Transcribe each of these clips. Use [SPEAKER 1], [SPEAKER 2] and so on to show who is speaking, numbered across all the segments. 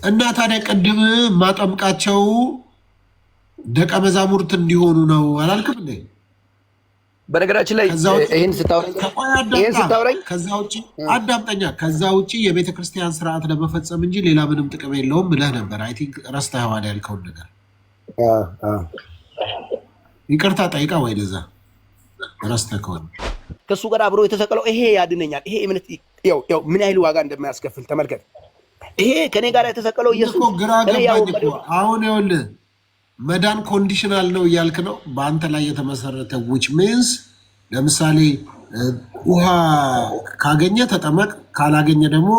[SPEAKER 1] እና ታዲያ ቅድም ማጠምቃቸው ደቀ መዛሙርት እንዲሆኑ ነው አላልክም እንዴ?
[SPEAKER 2] በነገራችን ላይ ይሄን ስታወራኝ
[SPEAKER 1] ከዛ ውጪ አዳምጠኛ። ከዛ ውጪ የቤተ ክርስቲያን ስርዓት ለመፈጸም እንጂ ሌላ ምንም ጥቅም የለውም ብለህ ነበር። አይ ቲንክ ረስተኸዋል ያልከውን ነገር። ይቅርታ ጠይቃ ወይ ለዛ ረስተህ ከሆነ
[SPEAKER 2] ከሱ ጋር አብሮ የተሰቀለው ይሄ ያድነኛል። ይሄ እምነት ያው ምን ያህል ዋጋ እንደማያስከፍል ተመልከት። ይሄ ከኔ ጋር የተሰቀለው ኢየሱስ
[SPEAKER 1] ግራ ገባኝ እኮ። አሁን ይኸውልህ መዳን ኮንዲሽናል ነው እያልክ ነው፣ በአንተ ላይ የተመሰረተ which means ለምሳሌ ውሃ ካገኘ ተጠመቅ፣ ካላገኘ ደግሞ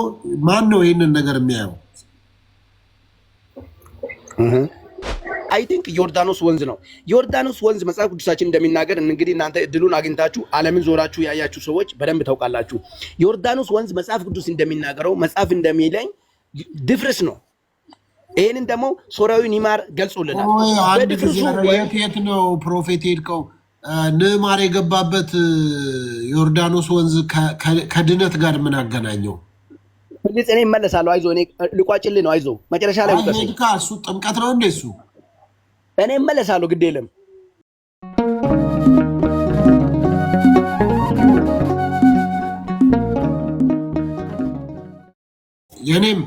[SPEAKER 1] ማን ነው ይህንን ነገር የሚያየው?
[SPEAKER 2] አይ ቲንክ ዮርዳኖስ ወንዝ ነው። ዮርዳኖስ ወንዝ መጽሐፍ ቅዱሳችን እንደሚናገር እንግዲህ እናንተ እድሉን አግኝታችሁ ዓለምን ዞራችሁ ያያችሁ ሰዎች በደንብ ታውቃላችሁ። ዮርዳኖስ ወንዝ መጽሐፍ ቅዱስ እንደሚናገረው መጽሐፍ እንደሚለኝ ድፍርስ ነው። ይህንን ደግሞ ሶርያዊ ኒማር ገልጾልናል።
[SPEAKER 1] የት ነው ፕሮፌት ሄድከው? ንዕማር የገባበት ዮርዳኖስ ወንዝ ከድነት ጋር ምን አገናኘው?
[SPEAKER 2] ግልጽ እኔ እመለሳለሁ። አይዞህ እኔ ልቋጭልህ ነው። አይዞህ መጨረሻ ላይ
[SPEAKER 1] እሱ ጥምቀት ነው እንደ እሱ
[SPEAKER 2] እኔ እመለሳለሁ። ግድ የለም
[SPEAKER 1] የኔም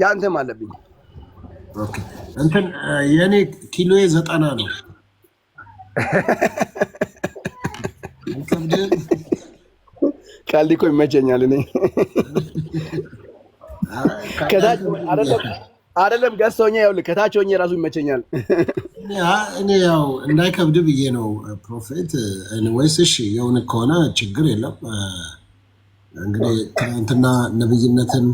[SPEAKER 2] ያንተም አለብኝ።
[SPEAKER 1] እንትን የኔ ኪሎዬ 90 ነው።
[SPEAKER 2] ቃል እኮ ይመቸኛል። እኔ ከታች አይደለም ገዝተውኛ ይኸውልህ ከታች ሆኜ ራሱ ይመቸኛል።
[SPEAKER 1] እኔ ያው እንዳይከብድ ብዬ ነው ፕሮፌት። ወይስ እሺ የሆነ ከሆነ ችግር የለም። እንግዲህ ትናንትና ነብይነትን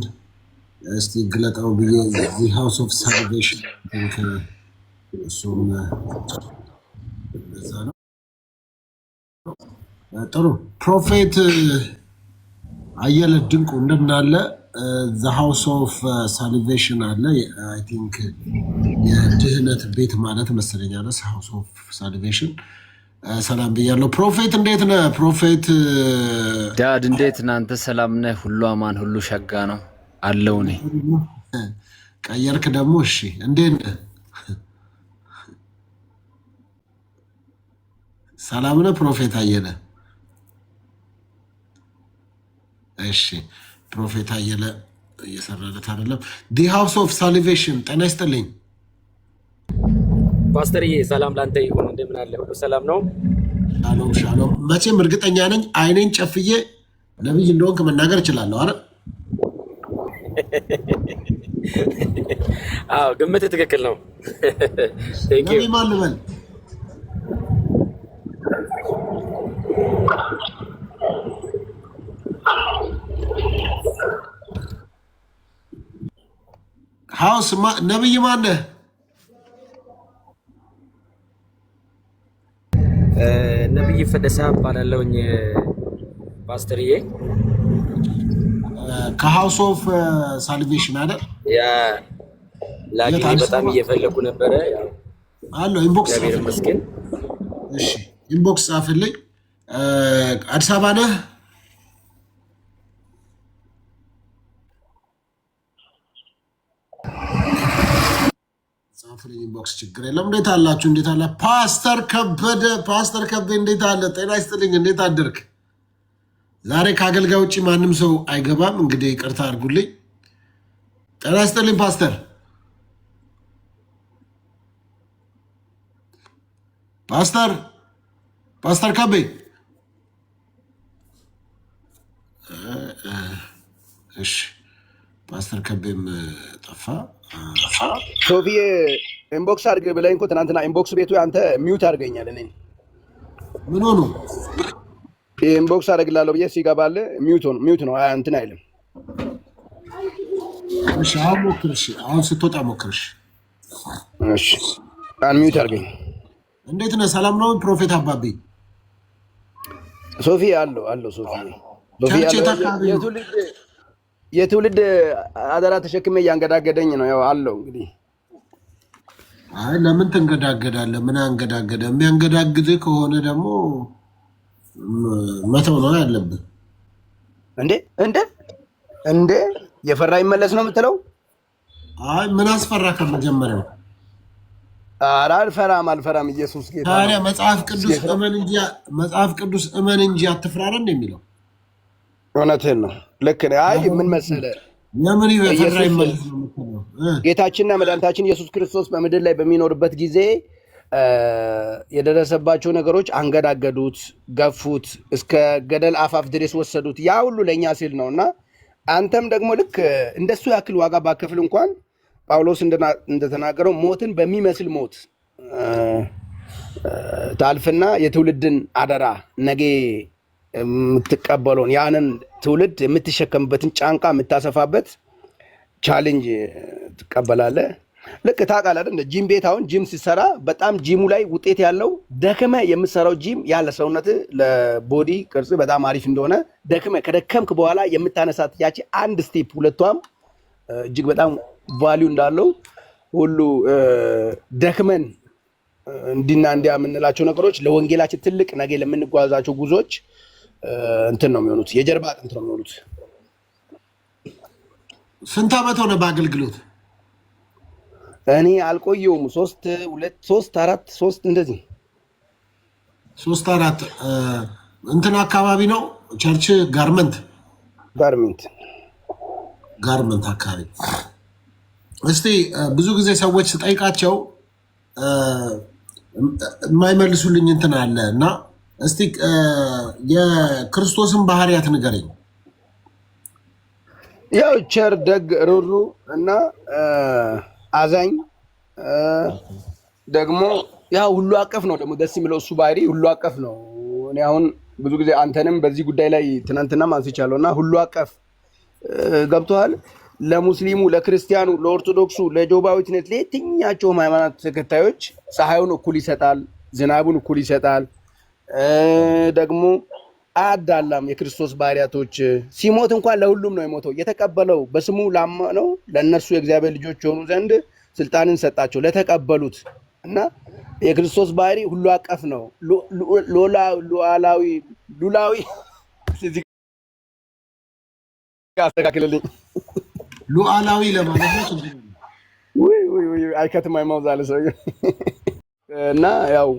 [SPEAKER 1] እስቲ ግለጠው ብዬ ዚ ሃውስ ኦፍ ሳልቬሽን እሱም እዛ ነው። ጥሩ ፕሮፌት አየለ ድንቁ እንደምናለ ዘ ሃውስ ኦፍ ሳልቬሽን አለ። አይ ቲንክ የድህነት ቤት ማለት መሰለኝ አለ ሃውስ ኦፍ ሳልቬሽን። ሰላም ብያለሁ። ፕሮፌት እንዴት ነህ? ፕሮፌት
[SPEAKER 3] ዳድ እንዴት እናንተ ሰላም ነህ? ሁሉ አማን፣ ሁሉ ሸጋ ነው አለው። እኔ
[SPEAKER 1] ቀየርክ ደግሞ። እሺ እንዴት ነህ? ሰላም ነህ ፕሮፌት አየለ? እሺ ፕሮፌት አየለ እየሰራለት አይደለም። ዲ ሃውስ ኦፍ ሳልቬሽን ጤና ይስጥልኝ።
[SPEAKER 4] ፓስተርዬ ሰላም ላንተ ይሁን። እንደምን አለ? ሁሉ ሰላም ነው?
[SPEAKER 1] ሻሎም ሻሎም። መቼም እርግጠኛ ነኝ አይኔን ጨፍዬ ነብይ እንደሆንክ መናገር እችላለሁ። አረ
[SPEAKER 4] አዎ ግምት ትክክል ነው።
[SPEAKER 1] ነብይ ማን ልበል? ሃውስ ነብይ ማን ነህ?
[SPEAKER 4] ነብይ ፈደሳ እባላለሁኝ ፓስተርዬ።
[SPEAKER 1] ከሃውስ ኦፍ ሳልቬሽን አይደል?
[SPEAKER 4] ያ ላኪ በጣም እየፈለጉ ነበረ። ያው
[SPEAKER 1] አሎ ኢንቦክስ
[SPEAKER 4] እግዚአብሔር ይመስገን።
[SPEAKER 1] እሺ ኢንቦክስ ጻፍልኝ። አዲስ አበባ ነህ? ጻፍልኝ ኢንቦክስ። ችግር የለም። እንዴት አላችሁ? እንዴት አለ ፓስተር ከበደ? ፓስተር ከበደ እንዴት አለ? ጤና ይስጥልኝ። እንዴት አደርክ? ዛሬ ከአገልጋይ ውጭ ማንም ሰው አይገባም። እንግዲህ ይቅርታ አድርጉልኝ። ጤና ይስጥልኝ ፓስተር። ፓስተር ከቤ እሺ፣ ፓስተር ከቤም ጠፋ።
[SPEAKER 2] ሶፊዬ ኢንቦክስ አድርግ ብለኝ እኮ ትናንትና ኢንቦክስ ቤቱ አንተ ሚውት አድርገኛል። እኔ
[SPEAKER 1] ምን ሆኖ
[SPEAKER 2] ኢንቦክስ አድርግላለሁ ብዬ ሲገባል ሚውት ነው እንትን አይልም።
[SPEAKER 1] እሺ አሁን ሞክርሽ፣ አሁን ስትወጣ ሞክርሽ።
[SPEAKER 2] እሺ ሚውት አድርገኝ።
[SPEAKER 1] እንዴት ነህ? ሰላም ነው ፕሮፌት አባቤ?
[SPEAKER 2] ሶፊ አለው ሶፊ የትውልድ አደራ ተሸክሜ እያንገዳገደኝ ነው። ያው አለው እንግዲህ።
[SPEAKER 1] አይ ለምን ትንገዳገዳለህ? ምን አንገዳገደ? የሚያንገዳግድህ ከሆነ ደግሞ መተው ነው ያለብህ።
[SPEAKER 2] እንዴ የፈራ ይመለስ ነው የምትለው?
[SPEAKER 1] አይ ምን አስፈራ ከመጀመሪያው?
[SPEAKER 2] ኧረ አልፈራም። ኢየሱስ ጌታ ነው።
[SPEAKER 1] ታዲያ መጽሐፍ ቅዱስ እመን እንጂ አትፍራ አይደል የሚለው?
[SPEAKER 2] እውነትህን ነው። ልክ ነህ። አይ ምን መሰለህ
[SPEAKER 1] ለምን ይፈራ
[SPEAKER 2] ጌታችንና መድኃኒታችን ኢየሱስ ክርስቶስ በምድር ላይ በሚኖርበት ጊዜ የደረሰባቸው ነገሮች አንገዳገዱት፣ ገፉት፣ እስከ ገደል አፋፍ ድረስ ወሰዱት። ያ ሁሉ ለእኛ ሲል ነው እና አንተም ደግሞ ልክ እንደሱ ያክል ዋጋ ባከፍል እንኳን ጳውሎስ እንደተናገረው ሞትን በሚመስል ሞት ታልፍና የትውልድን አደራ ነገ የምትቀበለውን ያንን ትውልድ የምትሸከምበትን ጫንቃ የምታሰፋበት ቻሌንጅ ትቀበላለህ። ልክ ታውቃለህ አይደል? እንደ ጂም ቤት አሁን ጂም ሲሰራ በጣም ጂሙ ላይ ውጤት ያለው ደክመ የምትሰራው ጂም ያለ ሰውነት ለቦዲ ቅርጽ በጣም አሪፍ እንደሆነ ከደከምክ በኋላ የምታነሳት ያቺ አንድ ስቴፕ ሁለቷም እጅግ በጣም ቫሊዩ እንዳለው ሁሉ ደክመን እንዲና እንዲያ የምንላቸው ነገሮች ለወንጌላችን ትልቅ ነገ ለምንጓዛቸው ጉዞች እንትን ነው የሚሆኑት፣ የጀርባ አጥንት ነው የሚሆኑት።
[SPEAKER 1] ስንት ዓመት ሆነ በአገልግሎት?
[SPEAKER 2] እኔ አልቆየውም። 3 እንደዚህ
[SPEAKER 1] 3-4 እንትን አካባቢ ነው ቸርች ጋርመንት አካባቢ። እስቲ ብዙ ጊዜ ሰዎች ስጠይቃቸው የማይመልሱልኝ እንትን አለ እና እስቲ የክርስቶስን ባህሪያት ንገረኝ።
[SPEAKER 2] ያው ቸር፣ ደግ፣ ሩሩ እና አዛኝ ደግሞ ያው ሁሉ አቀፍ ነው። ደግሞ ደስ የሚለው እሱ ባህሪ ሁሉ አቀፍ ነው። እኔ አሁን ብዙ ጊዜ አንተንም በዚህ ጉዳይ ላይ ትናንትና አንስቻለሁ እና ሁሉ አቀፍ ገብቶሃል። ለሙስሊሙ፣ ለክርስቲያኑ፣ ለኦርቶዶክሱ፣ ለጆባዊ ትነት፣ ለየትኛቸውም ሃይማኖት ተከታዮች ፀሐዩን እኩል ይሰጣል፣ ዝናቡን እኩል ይሰጣል። ደግሞ አያዳላም። የክርስቶስ ባህሪያቶች ሲሞት እንኳን ለሁሉም ነው የሞተው። የተቀበለው በስሙ ላመነው ለእነርሱ የእግዚአብሔር ልጆች የሆኑ ዘንድ ስልጣንን ሰጣቸው ለተቀበሉት። እና የክርስቶስ ባህሪ ሁሉ አቀፍ ነው። ሉላዊ አስተካክልልኝ።
[SPEAKER 1] ሉዓላዊ ለማለት ነው።
[SPEAKER 2] አይከትም አይማውዝ አለ ሰው እና ያው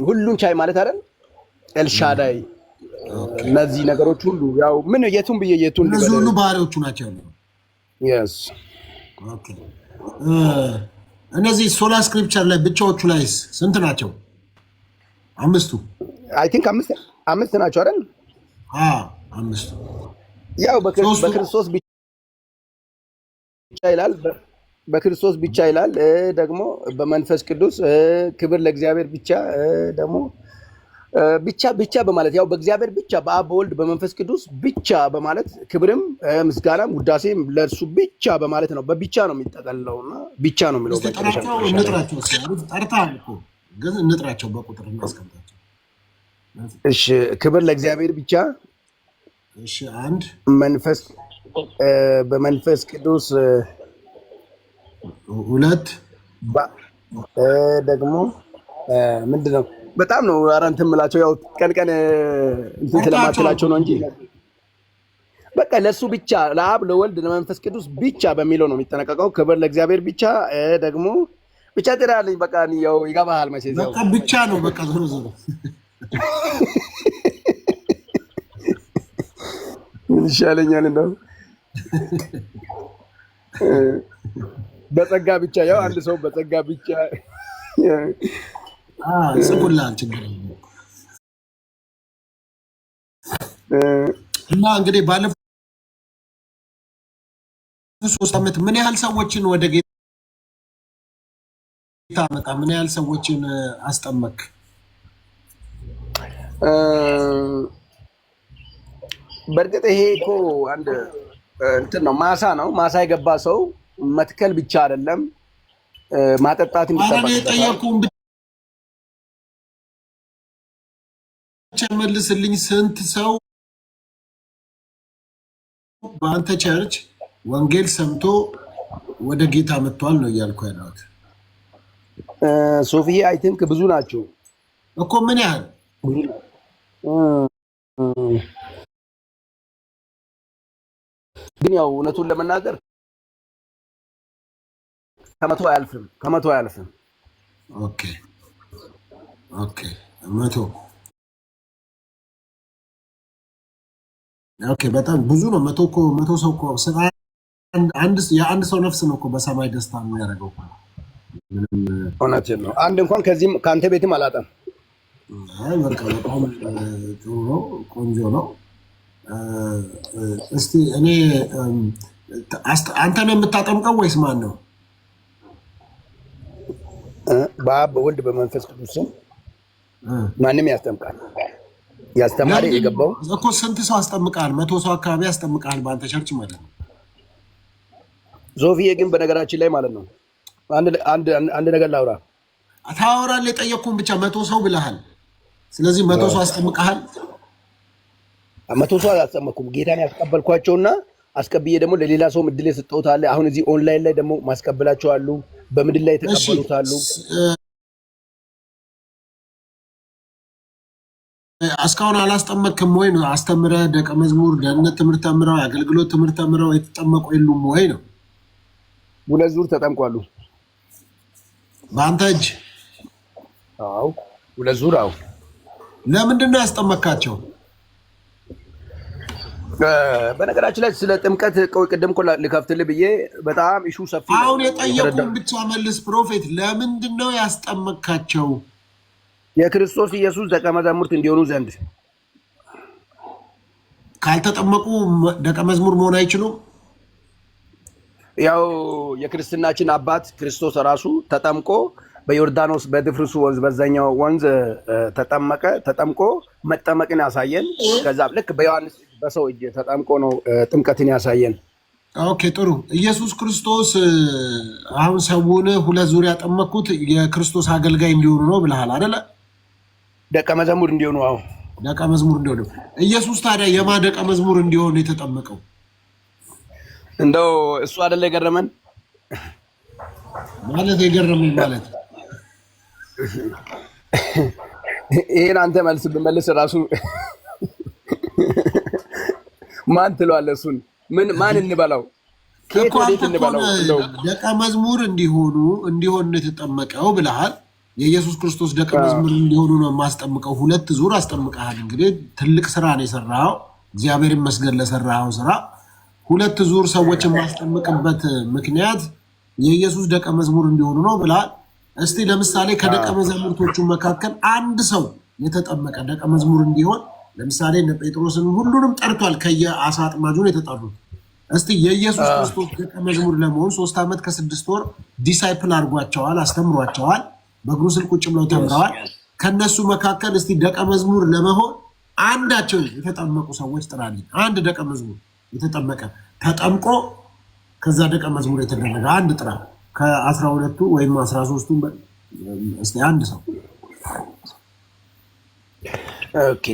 [SPEAKER 2] ሁሉን ቻይ ማለት አይደል? ኤልሻዳይ እነዚህ ነገሮች ሁሉ ያው ምን የቱን ብዬ የቱን
[SPEAKER 1] እነዚህ ሁሉ ባህሪዎቹ ናቸው።
[SPEAKER 2] yes
[SPEAKER 1] ኦኬ። እነዚህ ሶላ ስክሪፕቸር ላይ ብቻዎቹ ላይ ስንት ናቸው? 5ቱ
[SPEAKER 2] አይ ቲንክ አምስት ናቸው አይደል?
[SPEAKER 1] 5ቱ
[SPEAKER 2] ያው በክርስቶስ ብቻ ይላል፣ በክርስቶስ ብቻ ይላል። ደግሞ በመንፈስ ቅዱስ ክብር ለእግዚአብሔር ብቻ ደግሞ ብቻ በማለት ያው በእግዚአብሔር ብቻ በአብ በወልድ በመንፈስ ቅዱስ ብቻ በማለት ክብርም ምስጋናም ውዳሴም ለእርሱ ብቻ በማለት ነው። በብቻ ነው የሚጠቀልለውና ብቻ ነው የሚለው።
[SPEAKER 1] እንጥራቸው በቁጥር እናስቀምጣቸው።
[SPEAKER 2] እሺ፣ ክብር ለእግዚአብሔር ብቻ።
[SPEAKER 1] እሺ፣ አንድ
[SPEAKER 2] መንፈስ በመንፈስ ቅዱስ
[SPEAKER 1] 2
[SPEAKER 2] ደግሞ ምንድነው በጣም ነው አራንት የምላቸው ያው ቀን እንትን ስለማትላቸው ነው እንጂ በቃ ለሱ ብቻ ለአብ ለወልድ ለመንፈስ ቅዱስ ብቻ በሚለው ነው የሚጠነቀቀው። ክብር ለእግዚአብሔር ብቻ ደግሞ ብቻ ትላለኝ። በቃ ያው ይገባሃል መቼ ያው
[SPEAKER 1] በቃ ብቻ ነው በቃ ዞሮ
[SPEAKER 2] ይሻለኛል እንደው በጸጋ ብቻ ያው አንድ ሰው በጸጋ ብቻ
[SPEAKER 1] ጽፉላል ችግር እና እንግዲህ ባለፉት 3 ዓመት ምን ያህል ሰዎችን ወደ ጌታ መጣ? ምን ያህል ሰዎችን አስጠመቅ?
[SPEAKER 2] በእርግጥ ይሄ እኮ አንድ እንትን ነው፣ ማሳ ነው። ማሳ የገባ ሰው መትከል ብቻ አይደለም ማጠጣትም ይጠበቅበታል።
[SPEAKER 1] መልስልኝ። ስንት ሰው በአንተ ቸርች ወንጌል ሰምቶ ወደ ጌታ መጥቷል ነው እያልኩ ያለሁት።
[SPEAKER 2] ሶፊዬ አይ ቲንክ ብዙ ናቸው
[SPEAKER 1] እኮ። ምን ያህል
[SPEAKER 2] ግን ያው እውነቱን ለመናገር ከመቶ አያልፍም።
[SPEAKER 1] ኦኬ ኦኬ 100 ኦኬ በጣም ብዙ ነው። 100 ሰው እኮ የአንድ ሰው ነፍስ ነው እኮ በሰማይ ደስታ የሚያደርገው።
[SPEAKER 2] እውነቴን ነው። አንድ እንኳን ከዚህም ከአንተ ቤትም አላጣም።
[SPEAKER 1] አይ በቃ በጣም ጥሩ ነው፣ ቆንጆ ነው። እስቲ እኔ አንተ ነው የምታጠምቀው ወይስ ማን ነው?
[SPEAKER 2] በአብ በወልድ በመንፈስ ቅዱስ ስም ማንም ያስጠምቃል። ያስተማሪ የገባው
[SPEAKER 1] እኮ ስንት ሰው አስጠምቃል? 100 ሰው አካባቢ አስጠምቃል በአንተ ቸርች ማለት ነው።
[SPEAKER 2] ዞፊዬ ግን በነገራችን ላይ ማለት ነው አንድ ነገር ላውራ።
[SPEAKER 1] ታወራለህ። የጠየቅኩህን ብቻ 100 ሰው ብለሃል። ስለዚህ 100 ሰው አስጠምቀሃል?
[SPEAKER 2] 100 ሰው አላስጠመኩም። ጌታን ያስቀበልኳቸውና አስቀብዬ ደግሞ ለሌላ ሰው እድል የሰጠሁት አለ። አሁን እዚህ ኦንላይን ላይ ደግሞ ማስቀበላቸው አሉ። በምድር ላይ የተቀበሉት አሉ።
[SPEAKER 1] እስካሁን አላስጠመቅም ወይ ነው? አስተምረህ ደቀ መዝሙር ደህንነት ትምህርት ተምረው የአገልግሎት ትምህርት ተምረው የተጠመቁ የሉም ወይ ነው?
[SPEAKER 2] 2 ዙር ተጠምቋሉ
[SPEAKER 1] በአንተ እጅ?
[SPEAKER 2] አዎ 2 ዙር። አዎ
[SPEAKER 1] ለምንድን ነው ያስጠመካቸው?
[SPEAKER 2] በነገራችን ላይ ስለ ጥምቀት ቅድም እኮ ልከፍትልህ ብዬ በጣም ኢሹ ሰፊ ነው።
[SPEAKER 1] አሁን የጠየቁን ብቻ መልስ ፕሮፌት። ለምንድን ነው ያስጠመካቸው?
[SPEAKER 2] የክርስቶስ ኢየሱስ ደቀ መዛሙርት እንዲሆኑ ዘንድ።
[SPEAKER 1] ካልተጠመቁ ደቀ መዝሙር መሆን አይችሉም።
[SPEAKER 2] ያው የክርስትናችን አባት ክርስቶስ ራሱ ተጠምቆ በዮርዳኖስ በድፍርሱ ወንዝ በዛኛው ወንዝ ተጠምቆ መጠመቅን ያሳየን። ከዛ ልክ በዮሐንስ በሰው እጅ ተጠምቆ ነው ጥምቀትን ያሳየን።
[SPEAKER 1] ኦኬ ጥሩ። ኢየሱስ ክርስቶስ አሁን ሰውን 2 ዙር ያጠመኩት የክርስቶስ አገልጋይ እንዲሆኑ ነው ብለሃል አይደለ?
[SPEAKER 2] ደቀ መዝሙር እንዲሆኑ። አዎ
[SPEAKER 1] ደቀ መዝሙር እንዲሆኑ። ኢየሱስ ታዲያ የማ ደቀ መዝሙር እንዲሆን የተጠመቀው?
[SPEAKER 2] እንደው እሱ አይደለ የገረመን
[SPEAKER 1] ማለት የገረመኝ ማለት
[SPEAKER 2] ይሄን አንተ መልስ ብመልስ ራሱ ማን ትለዋለህ? እሱን ማን እንበላው? ከየት ወዴት እንበላው?
[SPEAKER 1] ደቀ መዝሙር እንዲሆን የተጠመቀው ብለሃል። የኢየሱስ ክርስቶስ ደቀ መዝሙር እንዲሆኑ ነው የማስጠምቀው። 2 ዙር አስጠምቀሃል። እንግዲህ ትልቅ ስራ ነው የሰራኸው። እግዚአብሔር ይመስገን ለሰራኸው ስራ። 2 ዙር ሰዎች የማስጠምቅበት ምክንያት የኢየሱስ ደቀ መዝሙር እንዲሆኑ ነው ብለሃል። እስቲ ለምሳሌ ከደቀ መዛሙርቶቹ መካከል አንድ ሰው የተጠመቀ ደቀ መዝሙር እንዲሆን ለምሳሌ እነ ጴጥሮስን ሁሉንም ጠርቷል። ከየአሳ አጥማጁን የተጠሩት። እስቲ የኢየሱስ ክርስቶስ ደቀ መዝሙር ለመሆን 3 ዓመት ከ6 ወር ዲሳይፕል አድርጓቸዋል፣ አስተምሯቸዋል። በእግሩ ስር ቁጭ ብለው ተምረዋል። ከነሱ መካከል እስቲ ደቀ መዝሙር ለመሆን አንዳቸው የተጠመቁ ሰዎች ጥራልኝ። አንድ ደቀ መዝሙር የተጠመቀ ተጠምቆ ከዛ ደቀ መዝሙር የተደረገ አንድ ጥራ። ከ12ቱ ወይም 13ቱ እስቲ አንድ ሰው።
[SPEAKER 2] ኦኬ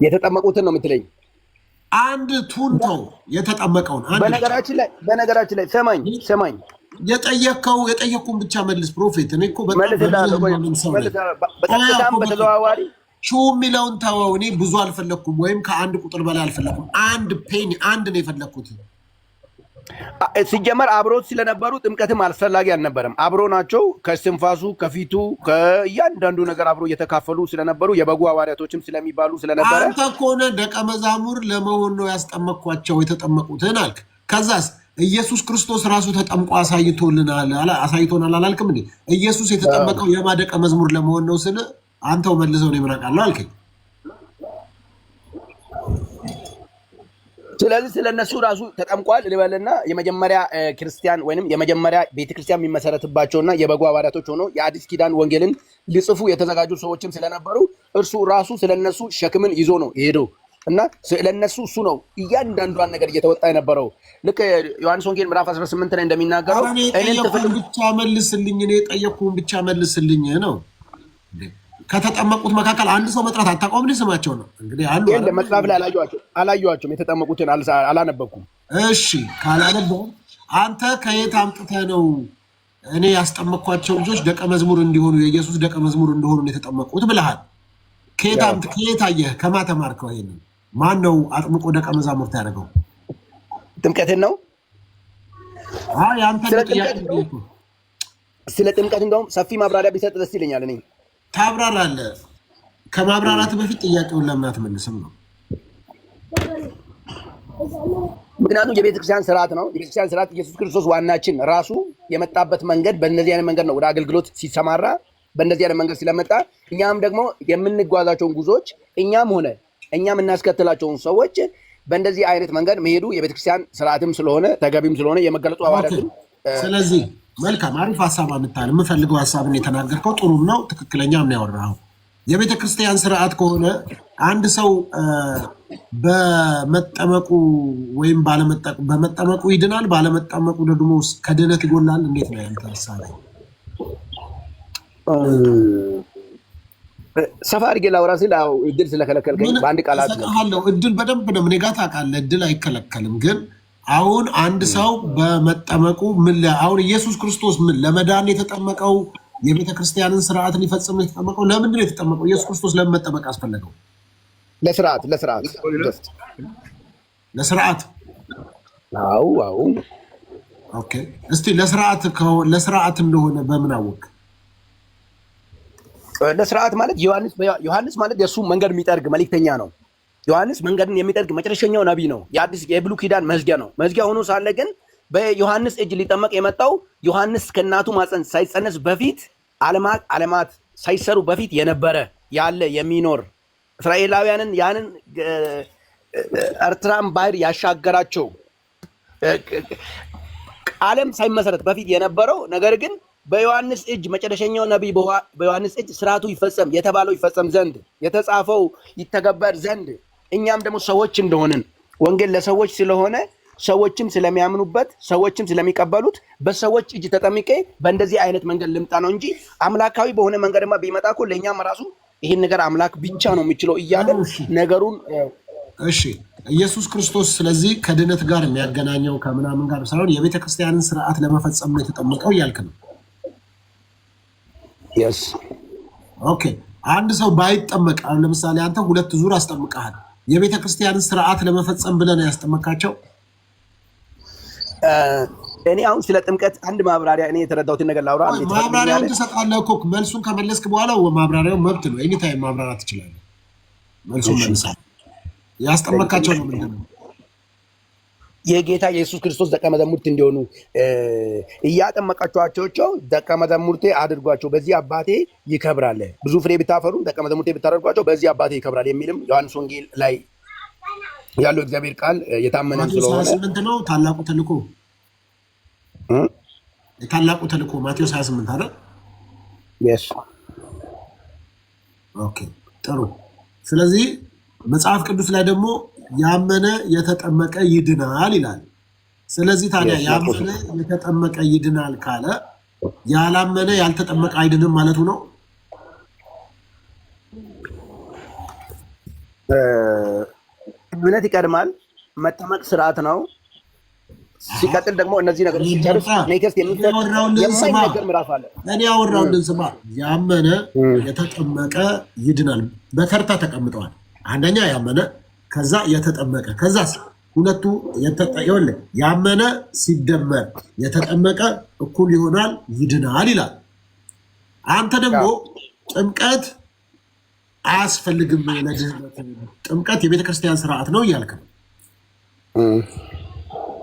[SPEAKER 2] የተጠመቁትን ነው የምትለኝ?
[SPEAKER 1] አንድ ቱንተው የተጠመቀውን
[SPEAKER 2] በነገራችን ላይ ሰማኝ
[SPEAKER 1] የጠየቅኩን ብቻ መልስ ፕሮፌት። እኔ እኮ
[SPEAKER 2] በተዘዋዋሪ
[SPEAKER 1] ሹ የሚለውን ተወው። እኔ ብዙ አልፈለግኩም፣ ወይም ከአንድ ቁጥር በላይ አልፈለግኩም። አንድ ነው የፈለግኩት።
[SPEAKER 2] ሲጀመር አብሮት ስለነበሩ ጥምቀትም አስፈላጊ አልነበረም። አብሮ ናቸው። ከስትንፋሱ ከፊቱ ከእያንዳንዱ ነገር አብሮ እየተካፈሉ ስለነበሩ የበጉ ሐዋርያቶችም ስለሚባሉ ስለነበረ
[SPEAKER 1] አንተ ከሆነ ደቀ መዛሙር ለመሆን ነው ያስጠመቅኳቸው የተጠመቁትን አልክ። ከዛስ ኢየሱስ ክርስቶስ ራሱ ተጠምቆ አሳይቶናል አላልክም እንዴ? ኢየሱስ የተጠመቀው የማ ደቀ መዝሙር ለመሆን ነው ስል አንተው መልሰው ነው ይምራቃለሁ አልከኝ።
[SPEAKER 2] ስለዚህ ስለነሱ ራሱ ተጠምቋል ልበልና የመጀመሪያ ክርስቲያን ወይንም የመጀመሪያ ቤተክርስቲያን የሚመሰረትባቸውና የበጉ ሐዋርያቶች ሆኖ የአዲስ ኪዳን ወንጌልን ሊጽፉ የተዘጋጁ ሰዎችም ስለነበሩ እርሱ ራሱ ስለነሱ ሸክምን ይዞ ነው የሄደው እና ስለነሱ እሱ ነው እያንዳንዷን ነገር እየተወጣ የነበረው። ልክ ዮሐንስ ወንጌል ምዕራፍ 18 ላይ እንደሚናገረው
[SPEAKER 1] ብቻ መልስልኝ፣ እኔ የጠየኩህን ብቻ መልስልኝ ነው። ከተጠመቁት መካከል አንድ ሰው መጥራት አታውቀውም? ስማቸው ነው እንግዲህ አሉ።
[SPEAKER 2] መጽሐፍ ላይ አላየኋቸውም። የተጠመቁትን አላነበኩም።
[SPEAKER 1] እሺ ካላነበው አንተ ከየት አምጥተህ ነው እኔ ያስጠመቅኳቸው ልጆች ደቀ መዝሙር እንዲሆኑ የኢየሱስ ደቀ መዝሙር እንደሆኑ የተጠመቁት ብለሃል? ከየት አየህ? ከማን ተማርከው? ይሄንን ማን ነው አጥምቆ ደቀ መዛሙርት ያደረገው?
[SPEAKER 2] ጥምቀትን ነው።
[SPEAKER 1] አይ አንተ
[SPEAKER 2] ስለ ጥምቀት እንደውም ሰፊ ማብራሪያ ቢሰጥ ደስ ይለኛል። እኔ
[SPEAKER 1] ታብራራለህ። ከማብራራት በፊት ጥያቄውን ለምን አትመልስም ነው?
[SPEAKER 2] ምክንያቱም የቤተክርስቲያን ስርዓት ነው። የቤተክርስቲያን ስርዓት ኢየሱስ ክርስቶስ ዋናችን ራሱ የመጣበት መንገድ በእነዚህ አይነት መንገድ ነው። ወደ አገልግሎት ሲሰማራ በእነዚህ አይነት መንገድ ስለመጣ እኛም ደግሞ የምንጓዛቸውን ጉዞዎች እኛም ሆነ እኛም እናስከትላቸውን ሰዎች በእንደዚህ አይነት መንገድ መሄዱ የቤተክርስቲያን ስርዓትም ስለሆነ ተገቢም ስለሆነ የመገለጹ አባላትም።
[SPEAKER 1] ስለዚህ መልካም አሪፍ ሀሳብ አምጥተሃል። የምፈልገው ሀሳብን የተናገርከው ጥሩ ነው፣ ትክክለኛም ነው ያወራኸው። የቤተ ክርስቲያን ስርዓት ከሆነ አንድ ሰው በመጠመቁ ወይም በመጠመቁ ይድናል፣ ባለመጠመቁ ደግሞ ከድነት ይጎላል። እንዴት ነው ያንተ ሀሳብ?
[SPEAKER 2] ሰፋ አድርጌ ላውራ ስል እድል ስለከለከልከኝ በአንድ ቃላት
[SPEAKER 1] ነው። እድል በደንብ ነው እኔ ጋር ታውቃለህ፣ እድል አይከለከልም። ግን አሁን አንድ ሰው በመጠመቁ አሁን ኢየሱስ ክርስቶስ ለመዳን የተጠመቀው የቤተ ክርስቲያንን ስርዓት ሊፈጽም የተጠመቀው ለምንድን ነው የተጠመቀው? ኢየሱስ ክርስቶስ ለምን መጠመቅ አስፈለገው? ለስርዓት።
[SPEAKER 2] አዎ።
[SPEAKER 1] ኦኬ፣ እስቲ ለስርዓት እንደሆነ በምን አወቅ?
[SPEAKER 2] ለስርዓት ማለት ዮሐንስ ማለት የእሱ መንገድ የሚጠርግ መልእክተኛ ነው። ዮሐንስ መንገድን የሚጠርግ መጨረሻኛው ነቢይ ነው። የብሉይ ኪዳን መዝጊያ ነው። መዝጊያ ሆኖ ሳለ ግን በዮሐንስ እጅ ሊጠመቅ የመጣው ዮሐንስ ከእናቱ ማፀን ሳይጸነስ በፊት ዓለማት ሳይሰሩ በፊት የነበረ ያለ የሚኖር እስራኤላውያንን ያንን ኤርትራን ባህር ያሻገራቸው ዓለም ሳይመሰረት በፊት የነበረው ነገር ግን በዮሐንስ እጅ መጨረሻኛው ነቢይ በዮሐንስ እጅ ስርዓቱ ይፈጸም የተባለው ይፈጸም ዘንድ የተጻፈው ይተገበር ዘንድ እኛም ደግሞ ሰዎች እንደሆንን ወንጌል ለሰዎች ስለሆነ ሰዎችም ስለሚያምኑበት ሰዎችም ስለሚቀበሉት በሰዎች እጅ ተጠምቄ በእንደዚህ አይነት መንገድ ልምጣ ነው እንጂ አምላካዊ በሆነ መንገድማ ቢመጣ እኮ ለእኛም ራሱ ይህን ነገር አምላክ ብቻ ነው የሚችለው እያለ ነገሩን።
[SPEAKER 1] እሺ ኢየሱስ ክርስቶስ ስለዚህ ከድነት ጋር የሚያገናኘው ከምናምን ጋር ሳይሆን የቤተ ክርስቲያንን ስርዓት ለመፈጸም ነው የተጠመቀው እያልክ ነው? ኦኬ። አንድ ሰው ባይጠመቅ አሁን ለምሳሌ አንተ 2 ዙር አስጠምቀሃል። የቤተ ክርስቲያንን ስርዓት ለመፈጸም ብለህ ነው ያስጠመቃቸው?
[SPEAKER 2] እኔ አሁን ስለ ጥምቀት አንድ ማብራሪያ እኔ የተረዳሁትን ነገር ላውራ።
[SPEAKER 1] ማብራሪያውን ትሰጣለህ እኮ መልሱን ከመለስክ በኋላ ማብራሪያው መብት ነው። ኤኒታይም ማብራራት ትችላለህ። መልሱን መልሳለህ። ያስጠመቃቸው ነው ምንድን ነው?
[SPEAKER 2] የጌታ የኢየሱስ ክርስቶስ ደቀ መዛሙርት እንዲሆኑ እያጠመቃችኋቸው ደቀ መዛሙርቴ አድርጓቸው፣ በዚህ አባቴ ይከብራል። ብዙ ፍሬ ብታፈሩ ደቀ መዛሙርቴ ብታደርጓቸው በዚህ አባቴ ይከብራል የሚልም ዮሐንስ ወንጌል ላይ ያለው እግዚአብሔር ቃል የታመነ ስለሆነ
[SPEAKER 1] ነው። ታላቁ ተልእኮ የታላቁ ተልእኮ ማቴዎስ 28 አይደል? ኦኬ ጥሩ። ስለዚህ መጽሐፍ ቅዱስ ላይ ደግሞ ያመነ የተጠመቀ ይድናል ይላል። ስለዚህ ታዲያ ያመነ የተጠመቀ ይድናል ካለ ያላመነ ያልተጠመቀ አይድንም ማለቱ ነው?
[SPEAKER 2] እምነት ይቀድማል። መጠመቅ ስርዓት ነው። ሲቀጥል ደግሞ እነዚህ ነገሮች ሲጨርስ ኔክስት የማይነገር ምዕራፍ አለ።
[SPEAKER 1] እኔ ያወራሁልን ስማ። ያመነ የተጠመቀ ይድናል በተርታ ተቀምጠዋል። አንደኛ ያመነ፣ ከዛ የተጠመቀ፣ ከዛ ሁለቱ ያመነ ሲደመር የተጠመቀ እኩል ይሆናል ይድናል ይላል። አንተ ደግሞ ጥምቀት አያስፈልግም፣ ጥምቀት የቤተ ክርስቲያን ስርዓት ነው እያልክ ነው።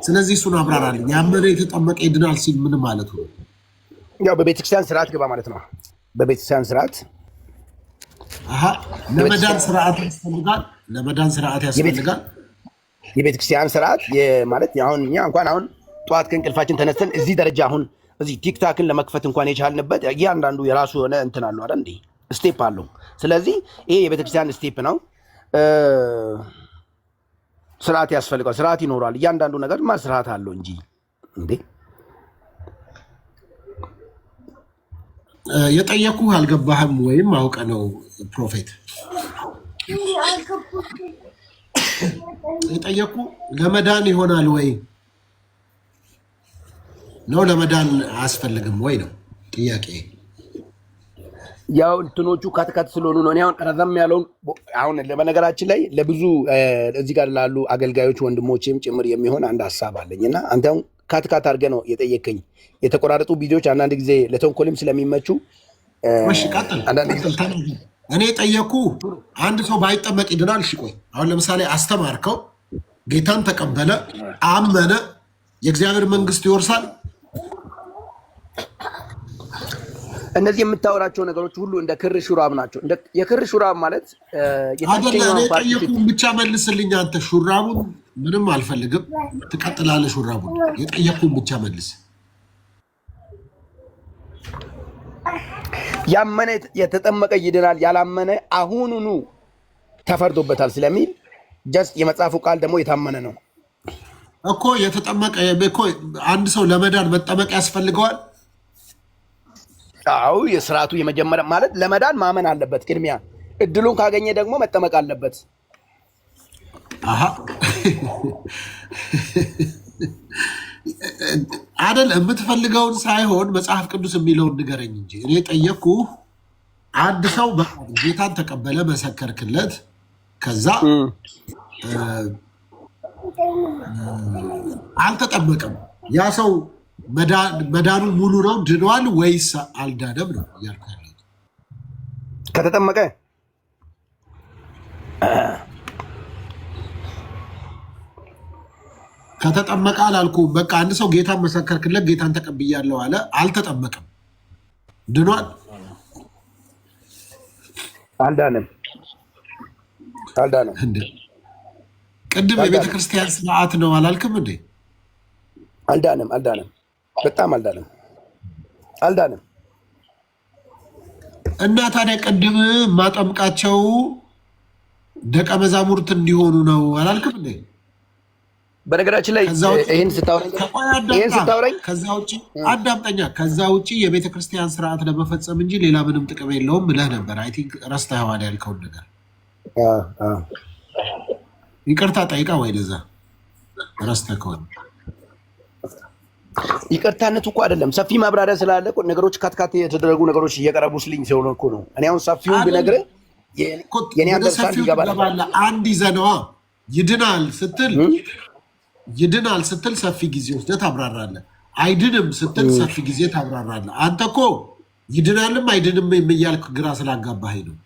[SPEAKER 1] ስለዚህ እሱን አብራራልኝ። ያመነ የተጠመቀ ይድናል ሲል ምን ማለት ነው?
[SPEAKER 2] ያው በቤተክርስቲያን ስርዓት ግባ ማለት ነው። በቤተክርስቲያን ስርዓት
[SPEAKER 1] ለመዳን ስርዓት ያስፈልጋል። ለመዳን ስርዓት ያስፈልጋል።
[SPEAKER 2] የቤተክርስቲያን ስርዓት ማለት አሁን እኛ እንኳን አሁን ጠዋት ከእንቅልፋችን ተነስተን እዚህ ደረጃ አሁን እዚህ ቲክታክን ለመክፈት እንኳን የቻልንበት እያንዳንዱ የራሱ የሆነ እንትን አለው አይደል እንዴ? ስቴፕ አለው። ስለዚህ ይሄ የቤተክርስቲያን ስቴፕ ነው። ስርዓት ያስፈልገዋል። ስርዓት ይኖራል። እያንዳንዱ ነገር ስርዓት አለው እንጂ እንዴ።
[SPEAKER 1] የጠየኩህ አልገባህም ወይም አውቀ ነው ፕሮፌት? የጠየኩ ለመዳን ይሆናል ወይ ነው? ለመዳን አያስፈልግም ወይ ነው ጥያቄ።
[SPEAKER 2] ያው እንትኖቹ ካትካት ስለሆኑ ነው። እኔ አሁን ረዘም ያለውን አሁን በነገራችን ላይ ለብዙ እዚህ ጋር ላሉ አገልጋዮች ወንድሞቼም ጭምር የሚሆን አንድ ሀሳብ አለኝ እና አንተ አሁን ካትካት አድርገህ ነው የጠየቀኝ። የተቆራረጡ ቪዲዮዎች አንዳንድ ጊዜ ለተንኮልም ስለሚመቹ
[SPEAKER 1] እኔ ጠየኩ አንድ ሰው ባይጠመቅ ይድናል? እሺ ቆይ አሁን ለምሳሌ አስተማርከው፣ ጌታን ተቀበለ፣ አመነ፣ የእግዚአብሔር መንግስት ይወርሳል?
[SPEAKER 2] እነዚህ የምታወራቸው ነገሮች ሁሉ እንደ ክር ሹራብ ናቸው። የክር ሹራብ ማለት
[SPEAKER 1] እኔ ጠየኩህን ብቻ መልስልኝ። አንተ ሹራቡን ምንም አልፈልግም፣ ትቀጥላለህ። ሹራቡን የጠየኩህን ብቻ መልስ።
[SPEAKER 2] ያመነ የተጠመቀ ይድናል፣ ያላመነ አሁኑኑ ተፈርዶበታል ስለሚል ጀስት የመጽሐፉ ቃል ደግሞ የታመነ ነው
[SPEAKER 1] እኮ። የተጠመቀ እኮ አንድ ሰው ለመዳን መጠመቅ ያስፈልገዋል?
[SPEAKER 2] አዎ የስርዓቱ የመጀመሪያ ማለት ለመዳን ማመን አለበት ቅድሚያ። እድሉን ካገኘ ደግሞ መጠመቅ አለበት።
[SPEAKER 1] አሃ አይደል? የምትፈልገውን ሳይሆን መጽሐፍ ቅዱስ የሚለውን ንገረኝ እንጂ። እኔ ጠየቅኩ አንድ ሰው ጌታን ተቀበለ፣ መሰከርክለት፣ ከዛ አልተጠመቀም። ያ ሰው መዳኑ ሙሉ ነው ድኗል ወይስ አልዳነም ነው እያልኩ ያለሁት።
[SPEAKER 2] ከተጠመቀ
[SPEAKER 1] ከተጠመቀ አላልኩም። በቃ አንድ ሰው ጌታን መሰከርክለት፣ ጌታን ተቀብያለሁ አለ፣ አልተጠመቀም፣ ድኗል?
[SPEAKER 2] አልዳነም።
[SPEAKER 1] ቅድም የቤተክርስቲያን ስርዓት ነው አላልክም እንዴ?
[SPEAKER 2] አልዳነም። በጣም አልዳነም።
[SPEAKER 1] እና ታዲያ ቅድም ማጠምቃቸው ደቀ መዛሙርት እንዲሆኑ ነው አላልክም እንዴ?
[SPEAKER 2] በነገራችን ላይ ይህን ስታወራኝ
[SPEAKER 1] ከዛ ውጭ አዳምጠኛ፣ ከዛ ውጭ የቤተክርስቲያን ስርዓት ለመፈጸም እንጂ ሌላ ምንም ጥቅም የለውም ብለህ ነበር። አይ ቲንክ ረስተኸዋል ያልከውን ነገር። ይቅርታ ጠይቃ ወይ ለዛ ረስተህ ከሆነ
[SPEAKER 2] ይቅርታነቱ እኮ አይደለም፣ ሰፊ ማብራሪያ ስላለ ነገሮች ካትካት የተደረጉ ነገሮች እየቀረቡ ስልኝ ሲሆን እኮ ነው። እኔ አሁን ሰፊውን ብነግርህ የኔ አንደርስታንድ ይገባል።
[SPEAKER 1] አንድ ይዘነዋ ይድናል ስትል ሰፊ ጊዜ ወስደህ ታብራራለህ። አይድንም ስትል ሰፊ ጊዜ ታብራራለህ። አንተ እኮ ይድናልም አይድንም እያልክ ግራ ስላጋባኸኝ ነው።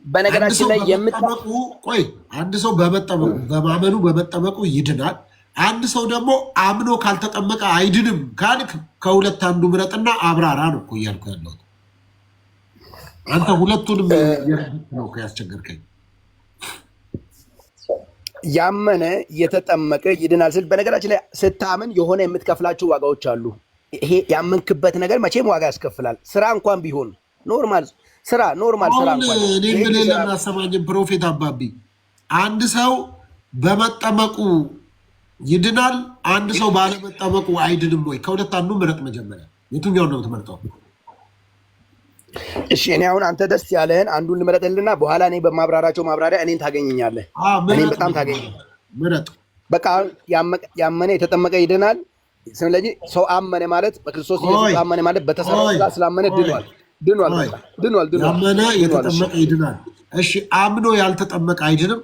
[SPEAKER 2] በነገራችን ላይ
[SPEAKER 1] አንድ ሰው በማመኑ በመጠመቁ ይድናል። አንድ ሰው ደግሞ አምኖ ካልተጠመቀ አይድንም ካልክ ከሁለት አንዱ ምረጥና አብራራ ነው እኮ እያልኩ ያለሁት። አንተ ሁለቱንም ነው ያስቸገርከኝ።
[SPEAKER 2] ያመነ የተጠመቀ ይድናል ስል በነገራችን ላይ ስታምን የሆነ የምትከፍላቸው ዋጋዎች አሉ። ይሄ ያመንክበት ነገር መቼም ዋጋ ያስከፍላል። ስራ እንኳን ቢሆን ኖርማል ስራ እንኳን
[SPEAKER 1] እኔ ምን ለማሰማኝ ፕሮፌት አባቢ አንድ ሰው በመጠመቁ ይድናል፣ አንድ ሰው ባለመጠመቁ አይድንም ወይ? ከሁለት አንዱ ምረጥ። መጀመሪያ የትኛውን ነው የምትመርጠው?
[SPEAKER 2] እሺ እኔ አሁን አንተ ደስ ያለህን አንዱን ልመረጥልና በኋላ እኔ በማብራራቸው ማብራሪያ እኔን ታገኘኛለህ። እኔን በጣም ታገኘኛለህ።
[SPEAKER 1] ምረጥ።
[SPEAKER 2] በቃ ያመነ የተጠመቀ ይድናል። ስለዚህ ሰው አመነ ማለት በክርስቶስ ኢየሱስ አመነ ማለት በተሰራው ስራ ስላመነ ድኗል።
[SPEAKER 1] ያመነ የተጠመቀ ይድናል። እሺ አምኖ ያልተጠመቀ አይድንም?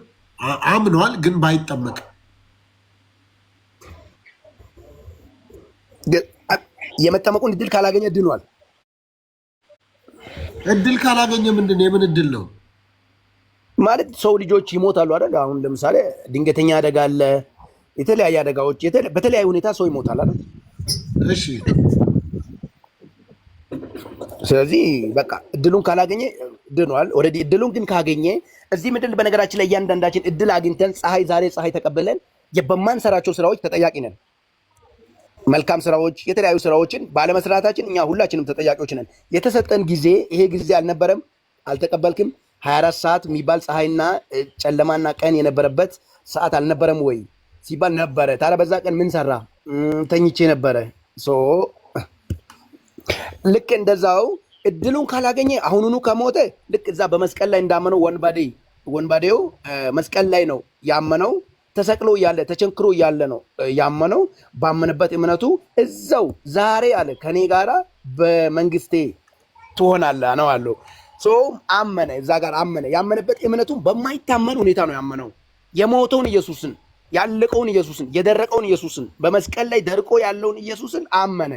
[SPEAKER 1] አምኗል ግን ባይጠመቅ
[SPEAKER 2] የመጠመቁን እድል ካላገኘ ድኗል።
[SPEAKER 1] እድል ካላገኘ ምንድን ነው? የምን እድል ነው
[SPEAKER 2] ማለት? ሰው ልጆች ይሞታሉ አይደል? አሁን ለምሳሌ ድንገተኛ አደጋ አለ፣ የተለያየ አደጋዎች፣ በተለያየ ሁኔታ ሰው ይሞታል አይደል?
[SPEAKER 1] እሺ
[SPEAKER 2] ስለዚህ በቃ እድሉን ካላገኘ ድኗል። ኦልሬዲ እድሉን ግን ካገኘ እዚህ ምድር በነገራችን ላይ እያንዳንዳችን እድል አግኝተን ዛሬ ፀሐይ ተቀብለን በማንሰራቸው ስራዎች ተጠያቂ ነን። መልካም ስራዎች፣ የተለያዩ ስራዎችን ባለመስራታችን እኛ ሁላችንም ተጠያቂዎች ነን። የተሰጠን ጊዜ ይሄ ጊዜ አልነበረም፣ አልተቀበልክም። 24 ሰዓት የሚባል ፀሐይና ጨለማና ቀን የነበረበት ሰዓት አልነበረም ወይ ሲባል ነበረ። ታዲያ በዛ ቀን ምን ሰራ? ተኝቼ ነበረ። ልክ እንደዛው እድሉን ካላገኘ አሁኑኑ ከሞተ ልክ እዛ በመስቀል ላይ እንዳመነው ወንባዴው መስቀል ላይ ነው ያመነው፣ ተሰቅሎ እያለ ተቸንክሮ እያለ ነው ያመነው። ባመነበት እምነቱ እዛው ዛሬ አለ ከኔ ጋራ በመንግስቴ ትሆናለህ ነው አለው። አመነ፣ እዛ ጋር አመነ። ያመነበት እምነቱን በማይታመን ሁኔታ ነው ያመነው። የሞተውን ኢየሱስን፣ ያለቀውን ኢየሱስን፣ የደረቀውን ኢየሱስን፣ በመስቀል ላይ ደርቆ ያለውን ኢየሱስን አመነ።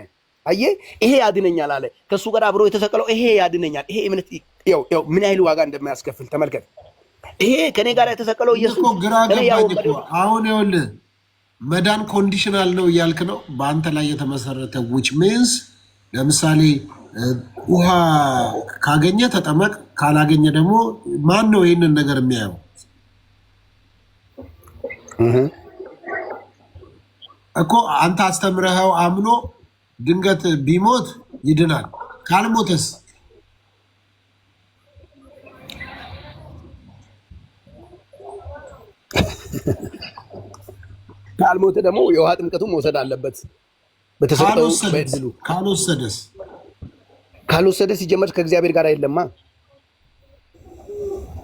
[SPEAKER 2] አየ ይሄ ያድነኛል አለ። ከሱ ጋር አብሮ የተሰቀለው ይሄ ያድነኛል። ይሄ እምነት ያው ምን ያህል ዋጋ እንደማያስከፍል ተመልከት። ይሄ ከኔ ጋር የተሰቀለው ኢየሱስ
[SPEAKER 1] ግራ ገባኝ እኮ አሁን። ይኸውልህ መዳን ኮንዲሽናል ነው እያልክ ነው፣ በአንተ ላይ የተመሰረተ which means ለምሳሌ ውሃ ካገኘ ተጠመቅ፣ ካላገኘ ደግሞ ማን ነው ይህንን ነገር የሚያየው? እኮ አንተ አስተምረኸው አምኖ ድንገት ቢሞት ይድናል፣ ካልሞተስ?
[SPEAKER 2] ካልሞተ ደግሞ የውሃ ጥምቀቱ መውሰድ አለበት በተሰጠው በእድሉ። ካልወሰደስ ሲጀመር ከእግዚአብሔር ጋር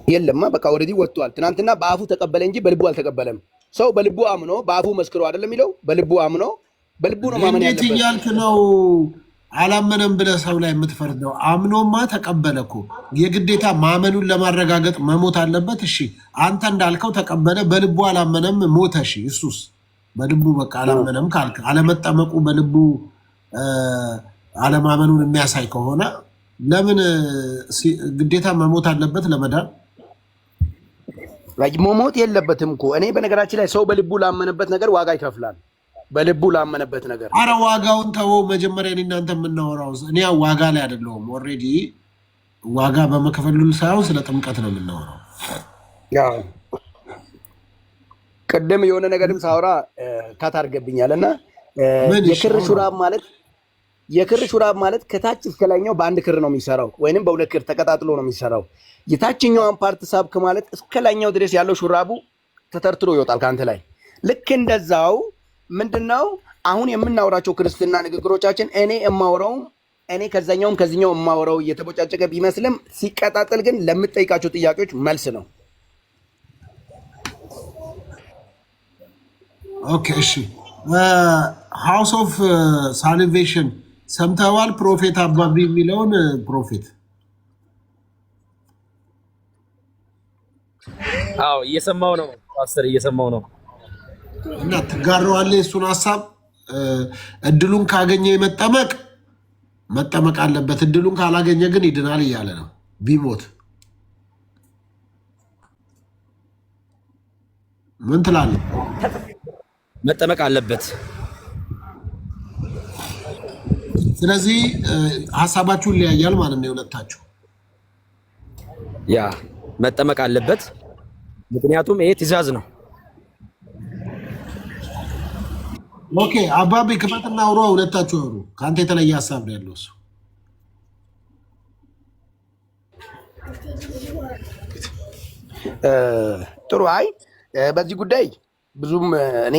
[SPEAKER 2] የለማ በቃ ኦልሬዲ ወጥቷል። ትናንትና በአፉ ተቀበለ እንጂ በልቡ አልተቀበለም። ሰው በልቡ አምኖ በአፉ መስክሮ አይደለም የሚለው፣ በልቡ አምኖ በልቡ ነው ማመን ያለበት።
[SPEAKER 1] እንዴት እያልክ ነው አላመነም ብለህ ሰው ላይ የምትፈርደው? አምኖማ ተቀበለ እኮ የግዴታ ማመኑን ለማረጋገጥ መሞት አለበት። እሺ አንተ እንዳልከው ተቀበለ፣ በልቡ አላመነም ሞተ። እሺ እሱስ በልቡ በቃ አላመነም ካልክ አለመጠመቁ በልቡ አለማመኑን የሚያሳይ ከሆነ ለምን ግዴታ መሞት አለበት ለመዳን?
[SPEAKER 2] መሞት የለበትም እኮ። እኔ በነገራችን ላይ ሰው በልቡ ላመነበት ነገር ዋጋ ይከፍላል። በልቡ ላመነበት ነገር
[SPEAKER 1] አረ ዋጋውን ተወው። መጀመሪያ እኔ እናንተ የምናወራው እኔ ዋጋ ላይ አይደለሁም። ኦልሬዲ ዋጋ በመከፈሉ ሳይሆን ስለ ጥምቀት ነው የምናወራው።
[SPEAKER 2] ቅድም የሆነ ነገርም ሳውራ ካታርገብኛል እና የክር ሹራብ ማለት ከታች እስከ ላይኛው በአንድ ክር ነው የሚሰራው፣ ወይንም በሁለት ክር ተቀጣጥሎ ነው የሚሰራው። የታችኛዋን ፓርት ሳብክ ማለት እስከ ላይኛው ድረስ ያለው ሹራቡ ተተርትሮ ይወጣል ከአንተ ላይ። ልክ እንደዛው ምንድነው አሁን የምናወራቸው ክርስትና ንግግሮቻችን እኔ ከዛኛውም ከዚኛው የማወራው እየተቦጫጨቀ ቢመስልም ሲቀጣጠል ግን ለምትጠይቃቸው ጥያቄዎች መልስ ነው።
[SPEAKER 1] ኦኬ እሺ፣ ሃውስ ኦፍ ሳልቬሽን ሰምተዋል? ፕሮፌት አባቢ የሚለውን ፕሮፌት
[SPEAKER 4] አዎ እየሰማው ነው ፓስተር፣ እየሰማው ነው።
[SPEAKER 1] እና ትጋራዋለህ እሱን ሀሳብ? እድሉን ካገኘ መጠመቅ አለበት፣ እድሉን ካላገኘ ግን ይድናል እያለ ነው። ቢሞት ምን ትላለህ?
[SPEAKER 4] መጠመቅ አለበት።
[SPEAKER 1] ስለዚህ ሀሳባችሁን ሊያያል ማለት ነው የሁለታችሁ።
[SPEAKER 4] ያ መጠመቅ አለበት፣ ምክንያቱም ይሄ ትእዛዝ ነው።
[SPEAKER 1] ኦኬ አባቢ ክፈትና አውሩ፣ ሁለታችሁ አውሩ። ከአንተ የተለየ ሀሳብ ነው ያለው እሱ።
[SPEAKER 2] ጥሩ። አይ በዚህ ጉዳይ ብዙም እኔ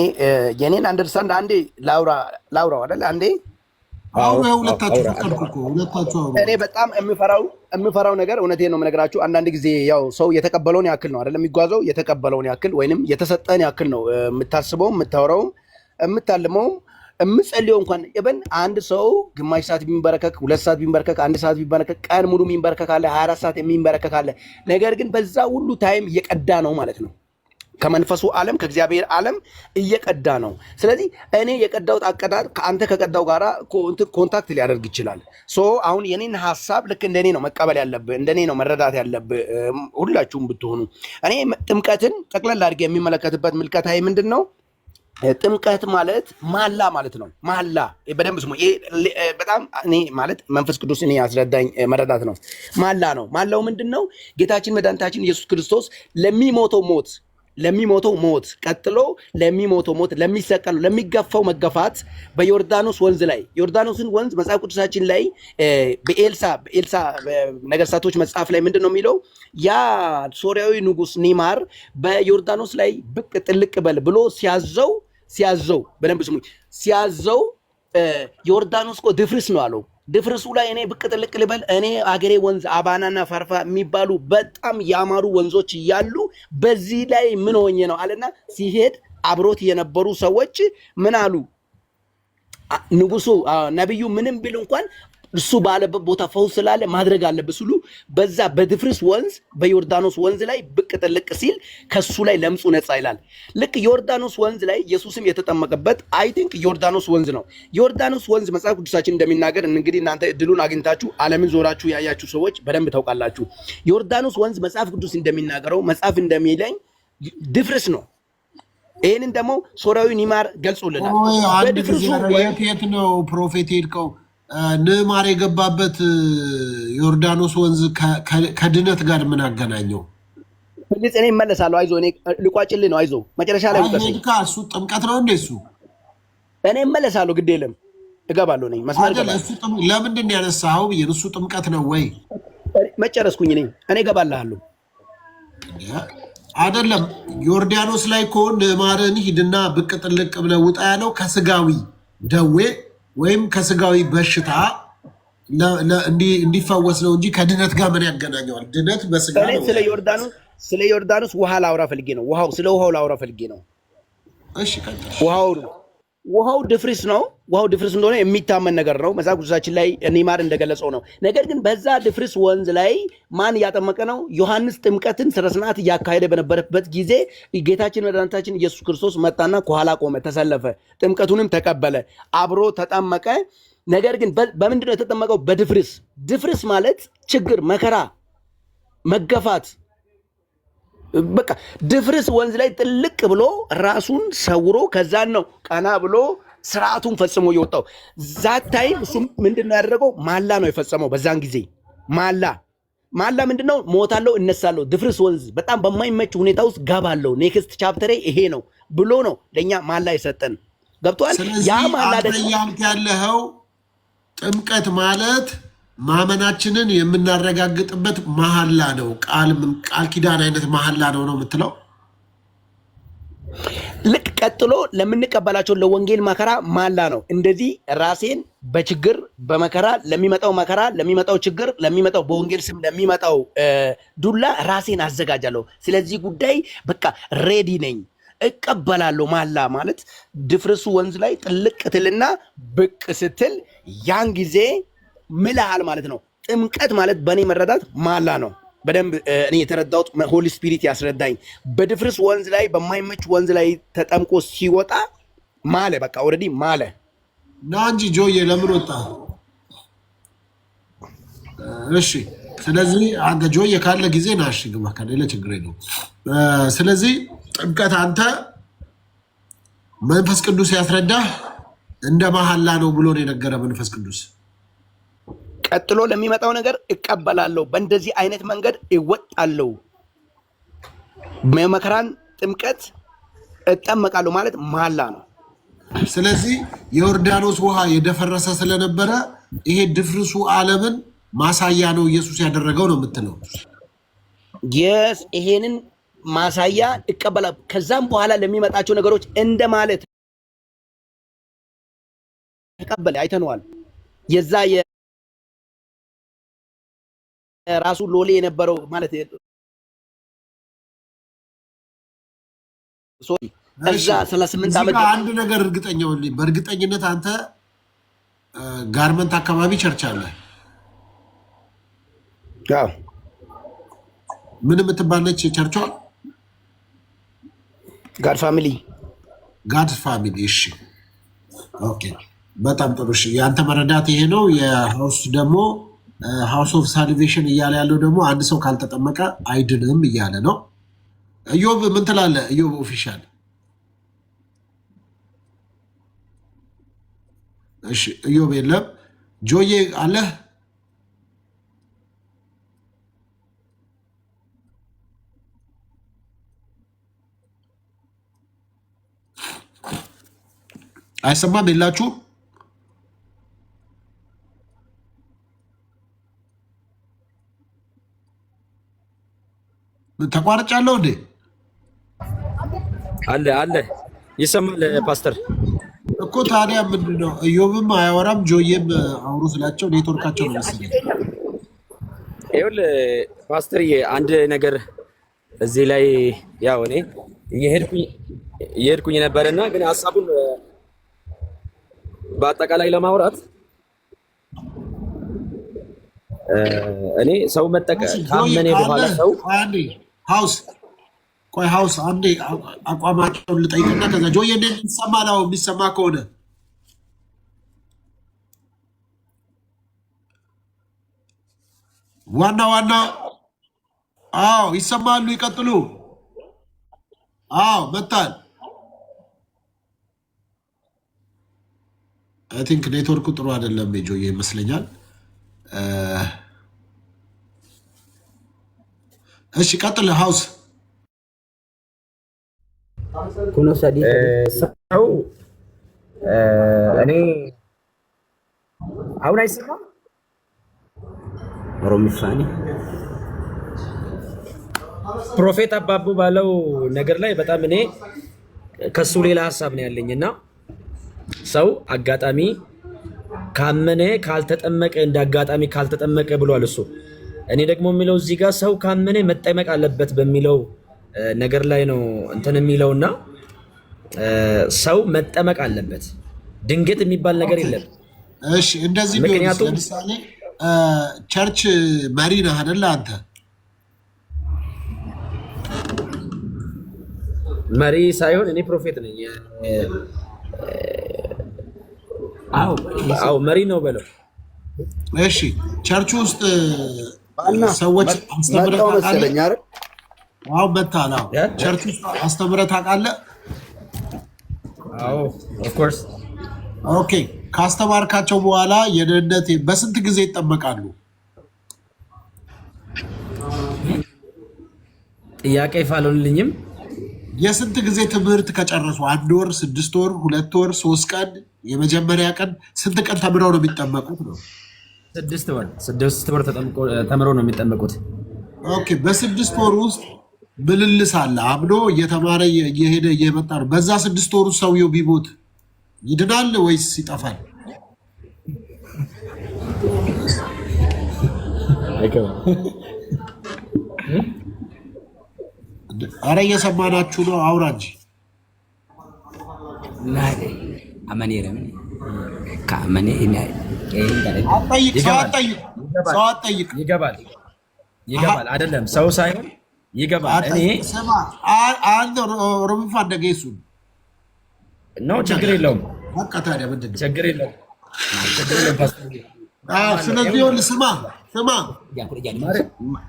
[SPEAKER 2] የኔን አንደርስታንድ አንዴ ላውራው አይደል? አንዴ እኔ በጣም የምፈራው ነገር እውነቴን ነው የምነግራችሁ። አንዳንድ ጊዜ ያው ሰው የተቀበለውን ያክል ነው አይደለም የሚጓዘው፣ የተቀበለውን ያክል ወይንም የተሰጠን ያክል ነው የምታስበውም፣ የምታወራውም፣ የምታልመውም፣ የምጸልየው። እንኳን ኢቨን አንድ ሰው ግማሽ ሰዓት ቢንበረከክ፣ 2 ሰዓት ቢንበረከክ፣ 1 ሰዓት ቢንበረከክ፣ ቀን ሙሉ የሚንበረከክ አለ፣ 24 ሰዓት የሚንበረከክ አለ። ነገር ግን በዛ ሁሉ ታይም እየቀዳ ነው ማለት ነው ከመንፈሱ ዓለም ከእግዚአብሔር ዓለም እየቀዳ ነው። ስለዚህ እኔ የቀዳውት አቀዳድ ከአንተ ከቀዳው ጋራ ኮንታክት ሊያደርግ ይችላል። አሁን የኔን ሀሳብ ልክ እንደኔ ነው መቀበል ያለብህ፣ እንደኔ ነው መረዳት ያለብህ ሁላችሁም ብትሆኑ። እኔ ጥምቀትን ጠቅለል አድርጌ የሚመለከትበት ምልከታዬ ምንድን ነው? ጥምቀት ማለት መሐላ ማለት ነው። መሐላ በደንብ ስሙ። በጣም እኔ ማለት መንፈስ ቅዱስ እኔ ያስረዳኝ መረዳት ነው። መሐላ ነው። መሐላው ምንድን ነው? ጌታችን መድኃኒታችን ኢየሱስ ክርስቶስ ለሚሞተው ሞት ቀጥሎ ለሚሞተው ሞት፣ ለሚሰቀለው ለሚገፋው መገፋት በዮርዳኖስ ወንዝ ላይ ዮርዳኖስን ወንዝ መጽሐፍ ቅዱሳችን ላይ በኤልሳ ነገሥታቶች መጽሐፍ ላይ ምንድን ነው የሚለው? ያ ሶርያዊ ንጉሥ ኒማር በዮርዳኖስ ላይ ብቅ ጥልቅ በል ብሎ ሲያዘው በደንብ ስሙኝ፣ ሲያዘው ዮርዳኖስ እኮ ድፍርስ ነው አለው። ድፍርሱ ላይ እኔ ብቅ ጥልቅ ልበል? እኔ አገሬ ወንዝ አባናና ፈርፋ የሚባሉ በጣም ያማሩ ወንዞች እያሉ በዚህ ላይ ምን ሆኜ ነው አለና ሲሄድ አብሮት የነበሩ ሰዎች ምን አሉ? ንጉሱ ነብዩ ምንም ቢል እንኳን እሱ ባለበት ቦታ ፈውስ ስላለ ማድረግ አለበት ሲሉ በዛ በድፍርስ ወንዝ በዮርዳኖስ ወንዝ ላይ ብቅ ጥልቅ ሲል ከሱ ላይ ለምጹ ነጻ ይላል። ልክ ዮርዳኖስ ወንዝ ላይ ኢየሱስም የተጠመቀበት አይ ቲንክ ዮርዳኖስ ወንዝ ነው። ዮርዳኖስ ወንዝ መጽሐፍ ቅዱሳችን እንደሚናገር እንግዲህ እናንተ እድሉን አግኝታችሁ ዓለምን ዞራችሁ ያያችሁ ሰዎች በደንብ ታውቃላችሁ። ዮርዳኖስ ወንዝ መጽሐፍ ቅዱስ እንደሚናገረው መጽሐፍ እንደሚለኝ ድፍርስ ነው። ይህንን ደግሞ ሶርያዊ ኒማር ገልጾልናል።
[SPEAKER 1] በድፍርሱ የት ነው ፕሮፌት ሄድከው? ንዕማር የገባበት ዮርዳኖስ ወንዝ ከድነት ጋር ምን አገናኘው?
[SPEAKER 2] ግልጽ እኔ እመለሳለሁ። አይዞህ እኔ ልቋጭልህ ነው። አይዞህ መጨረሻ ላይ
[SPEAKER 1] እሱ ጥምቀት ነው እንዴ? እሱ
[SPEAKER 2] እኔ እመለሳለሁ። ግድ የለም እገባለሁ ነኝ መስመር
[SPEAKER 1] ለምንድን ነው ያነሳኸው ብዬ እሱ ጥምቀት ነው ወይ
[SPEAKER 2] መጨረስኩኝ። እኔ እገባልሃለሁ
[SPEAKER 1] አይደለም። ዮርዳኖስ ላይ እኮ ንዕማርን ሂድና ብቅ ጥልቅ ብለህ ውጣ ያለው ከስጋዊ ደዌ ወይም ከስጋዊ በሽታ እንዲፈወስ ነው እንጂ ከድነት ጋር ምን ያገናኘዋል? ድነት በስጋ ነው።
[SPEAKER 2] ስለ ዮርዳኖስ ውሃ ላውራ ፈልጌ ነው። ስለ ውሃው ላውራ ፈልጌ ነው።
[SPEAKER 1] እሺ
[SPEAKER 2] ውሃው ድፍርስ ነው። ውሃው ድፍርስ እንደሆነ የሚታመን ነገር ነው። መጽሐፍ ቅዱሳችን ላይ ኒማር እንደገለጸው ነው። ነገር ግን በዛ ድፍርስ ወንዝ ላይ ማን እያጠመቀ ነው? ዮሐንስ ጥምቀትን ስነ ስርዓት እያካሄደ በነበረበት ጊዜ ጌታችን መድኃኒታችን ኢየሱስ ክርስቶስ መጣና ከኋላ ቆመ፣ ተሰለፈ፣ ጥምቀቱንም ተቀበለ፣ አብሮ ተጠመቀ። ነገር ግን በምንድነው የተጠመቀው? በድፍርስ። ድፍርስ ማለት ችግር፣ መከራ፣ መገፋት በቃ ድፍርስ ወንዝ ላይ ጥልቅ ብሎ ራሱን ሰውሮ ከዛን ነው ቀና ብሎ ስርዓቱን ፈጽሞ የወጣው። ዛታይ እሱ ምንድነው ያደረገው? ማላ ነው የፈጸመው። በዛን ጊዜ ማላ ምንድነው? ሞታለሁ እነሳለሁ፣ ድፍርስ ወንዝ በጣም በማይመች ሁኔታ ውስጥ ገባለሁ፣ ኔክስት ቻፕተሬ ይሄ ነው ብሎ ነው ለኛ ማላ የሰጠን። ገብቷል? ያ ማላ
[SPEAKER 1] ደግሞ ያለው ጥምቀት ማለት ማመናችንን የምናረጋግጥበት መሐላ ነው። ቃል ኪዳን አይነት መሐላ ነው የምትለው።
[SPEAKER 2] ልክ ቀጥሎ ለምንቀበላቸው ለወንጌል መከራ ማላ ነው። እንደዚህ ራሴን በችግር በመከራ ለሚመጣው መከራ፣ ለሚመጣው ችግር፣ ለሚመጣው በወንጌል ስም ለሚመጣው ዱላ ራሴን አዘጋጃለሁ። ስለዚህ ጉዳይ በቃ ሬዲ ነኝ፣ እቀበላለሁ። ማላ ማለት ድፍርሱ ወንዝ ላይ ጥልቅ ትልና ብቅ ስትል ያን ጊዜ ምልሃል ማለት ነው። ጥምቀት ማለት በእኔ መረዳት ማላ ነው። በደንብ እኔ የተረዳሁት ሆሊ ስፒሪት ያስረዳኝ። በድፍርስ ወንዝ ላይ በማይመች ወንዝ ላይ ተጠምቆ ሲወጣ ማለ፣ በቃ ኦልሬዲ ማለ።
[SPEAKER 1] ና እንጂ ጆዬ ለምን ወጣ? እሺ፣ ስለዚህ አንተ ጆዬ ካለ ጊዜ ና። እሺ፣ ግባ ካለ ችግር የለውም። ስለዚህ ጥምቀት አንተ መንፈስ ቅዱስ ያስረዳህ እንደ መሐላ ነው ብሎ ነው የነገረ መንፈስ ቅዱስ።
[SPEAKER 2] ቀጥሎ ለሚመጣው ነገር እቀበላለሁ፣ በእንደዚህ አይነት መንገድ እወጣለሁ፣ መከራን ጥምቀት እጠመቃለሁ ማለት መሐላ ነው።
[SPEAKER 1] ስለዚህ የዮርዳኖስ ውሃ የደፈረሰ ስለነበረ ይሄ ድፍርሱ ዓለምን ማሳያ ነው ኢየሱስ ያደረገው ነው የምትለው?
[SPEAKER 2] የስ ይሄንን ማሳያ እቀበላለሁ። ከዛም በኋላ ለሚመጣቸው ነገሮች እንደ ማለት ተቀበለ። አይተነዋል። የዛ ራሱ ሎሌ የነበረው ማለት እዛ 38 ዓመት
[SPEAKER 1] አንድ ነገር እርግጠኛው በእርግጠኝነት አንተ ጋርመንት አካባቢ ቸርች አለ።
[SPEAKER 2] አዎ
[SPEAKER 1] ምን የምትባል ነች ቸርቿ?
[SPEAKER 2] ጋድ ፋሚሊ። እሺ
[SPEAKER 1] ኦኬ፣ በጣም ጥሩ። እሺ የአንተ መረዳት ይሄ ነው። የሃውስ ደግሞ ሃውስ ኦፍ ሳልቬሽን እያለ ያለው ደግሞ አንድ ሰው ካልተጠመቀ አይድንም እያለ ነው። እዮብ ምን ትላለህ? እዮብ ኦፊሻል። እሺ እዮብ የለም። ጆዬ አለህ? አይሰማም? የላችሁ? ተቋርጫለሁ እንዴ?
[SPEAKER 4] አለ ይሰማል ፓስተር
[SPEAKER 1] እኮ። ታዲያ ምንድን ነው? እዮብም አያወራም ጆዬም አውሩ ስላቸው ኔትወርካቸው ነው መሰለኝ።
[SPEAKER 4] ይኸውልህ ፓስተር አንድ ነገር እዚህ ላይ ያው እኔ እየሄድኩኝ ነበርና ግን ሀሳቡን በአጠቃላይ ለማውራት እኔ ሰው ካመነ በኋላ ሰው
[SPEAKER 1] ሃውስ አንዴ አቋማቸውን ልጠይቅና ከዛ ጆዬ እንዴት የሚሰማ ነው? የሚሰማ ከሆነ ዋና አዎ ይሰማሉ። ይቀጥሉ። አዎ መጣል አይ ቲንክ ኔትወርኩ ጥሩ አይደለም ጆዬ ይመስለኛል። እሺ ቀጥል ሃውስ
[SPEAKER 4] ሰው እኔ አሁን አይሰማም ሮሚፋኒ ፕሮፌት አባቡ ባለው ነገር ላይ በጣም እኔ ከሱ ሌላ ሀሳብ ነው ያለኝና ሰው አጋጣሚ ካመነ ካልተጠመቀ እንደ አጋጣሚ ካልተጠመቀ ብሏል እሱ። እኔ ደግሞ የሚለው እዚህ ጋር ሰው ካመነ መጠመቅ አለበት በሚለው ነገር ላይ ነው እንትን የሚለውና ሰው መጠመቅ አለበት። ድንገት የሚባል ነገር የለም።
[SPEAKER 1] እሺ እንደዚህ ቢሆን ለምሳሌ ቸርች መሪ ነህ አይደለ? አንተ
[SPEAKER 4] መሪ ሳይሆን እኔ ፕሮፌት ነኝ። አዎ መሪ ነው በለው።
[SPEAKER 1] እሺ ቸርች ውስጥ ሰዎች አስተምረህ ታውቃለህ? አዎ በታላ ቸርች ውስጥ አስተምረህ ታውቃለህ?
[SPEAKER 4] አዎ ኦፍ ኮርስ።
[SPEAKER 1] ኦኬ ካስተማርካቸው በኋላ የደህንነት በስንት ጊዜ ይጠመቃሉ?
[SPEAKER 4] ጥያቄ ይፋልልኝም።
[SPEAKER 1] የስንት ጊዜ ትምህርት ከጨረሱ? 1 ወር፣ 6 ወር፣ 2 ወር፣ 3 ቀን? የመጀመሪያ ቀን ስንት ቀን ተምረው ነው የሚጠመቁት ነው?
[SPEAKER 4] 6 ወር ተምረው ነው የሚጠመቁት።
[SPEAKER 1] ኦኬ በ6 ወር ውስጥ ምልልስ አለ። አምኖ እየተማረ እየሄደ እየመጣ ነው። በዛ 6 ወር ውስጥ ሰውየው ቢሞት ይድናል ወይስ ይጠፋል? አረ እየሰማናችሁ ነው። አውራ እንጂ ሰው አትጠይቅ።
[SPEAKER 4] ይገባል አይደለም? ሰው ሳይሆን ይገባል። እኔ
[SPEAKER 1] አንተ ሮሚፋ እንደገሱ
[SPEAKER 4] ነው። ችግር የለውም።
[SPEAKER 1] በቃ ታዲያ ምንድን ነው
[SPEAKER 4] ችግር የለውም።
[SPEAKER 1] ስለዚህ ይኸውልህ ስማ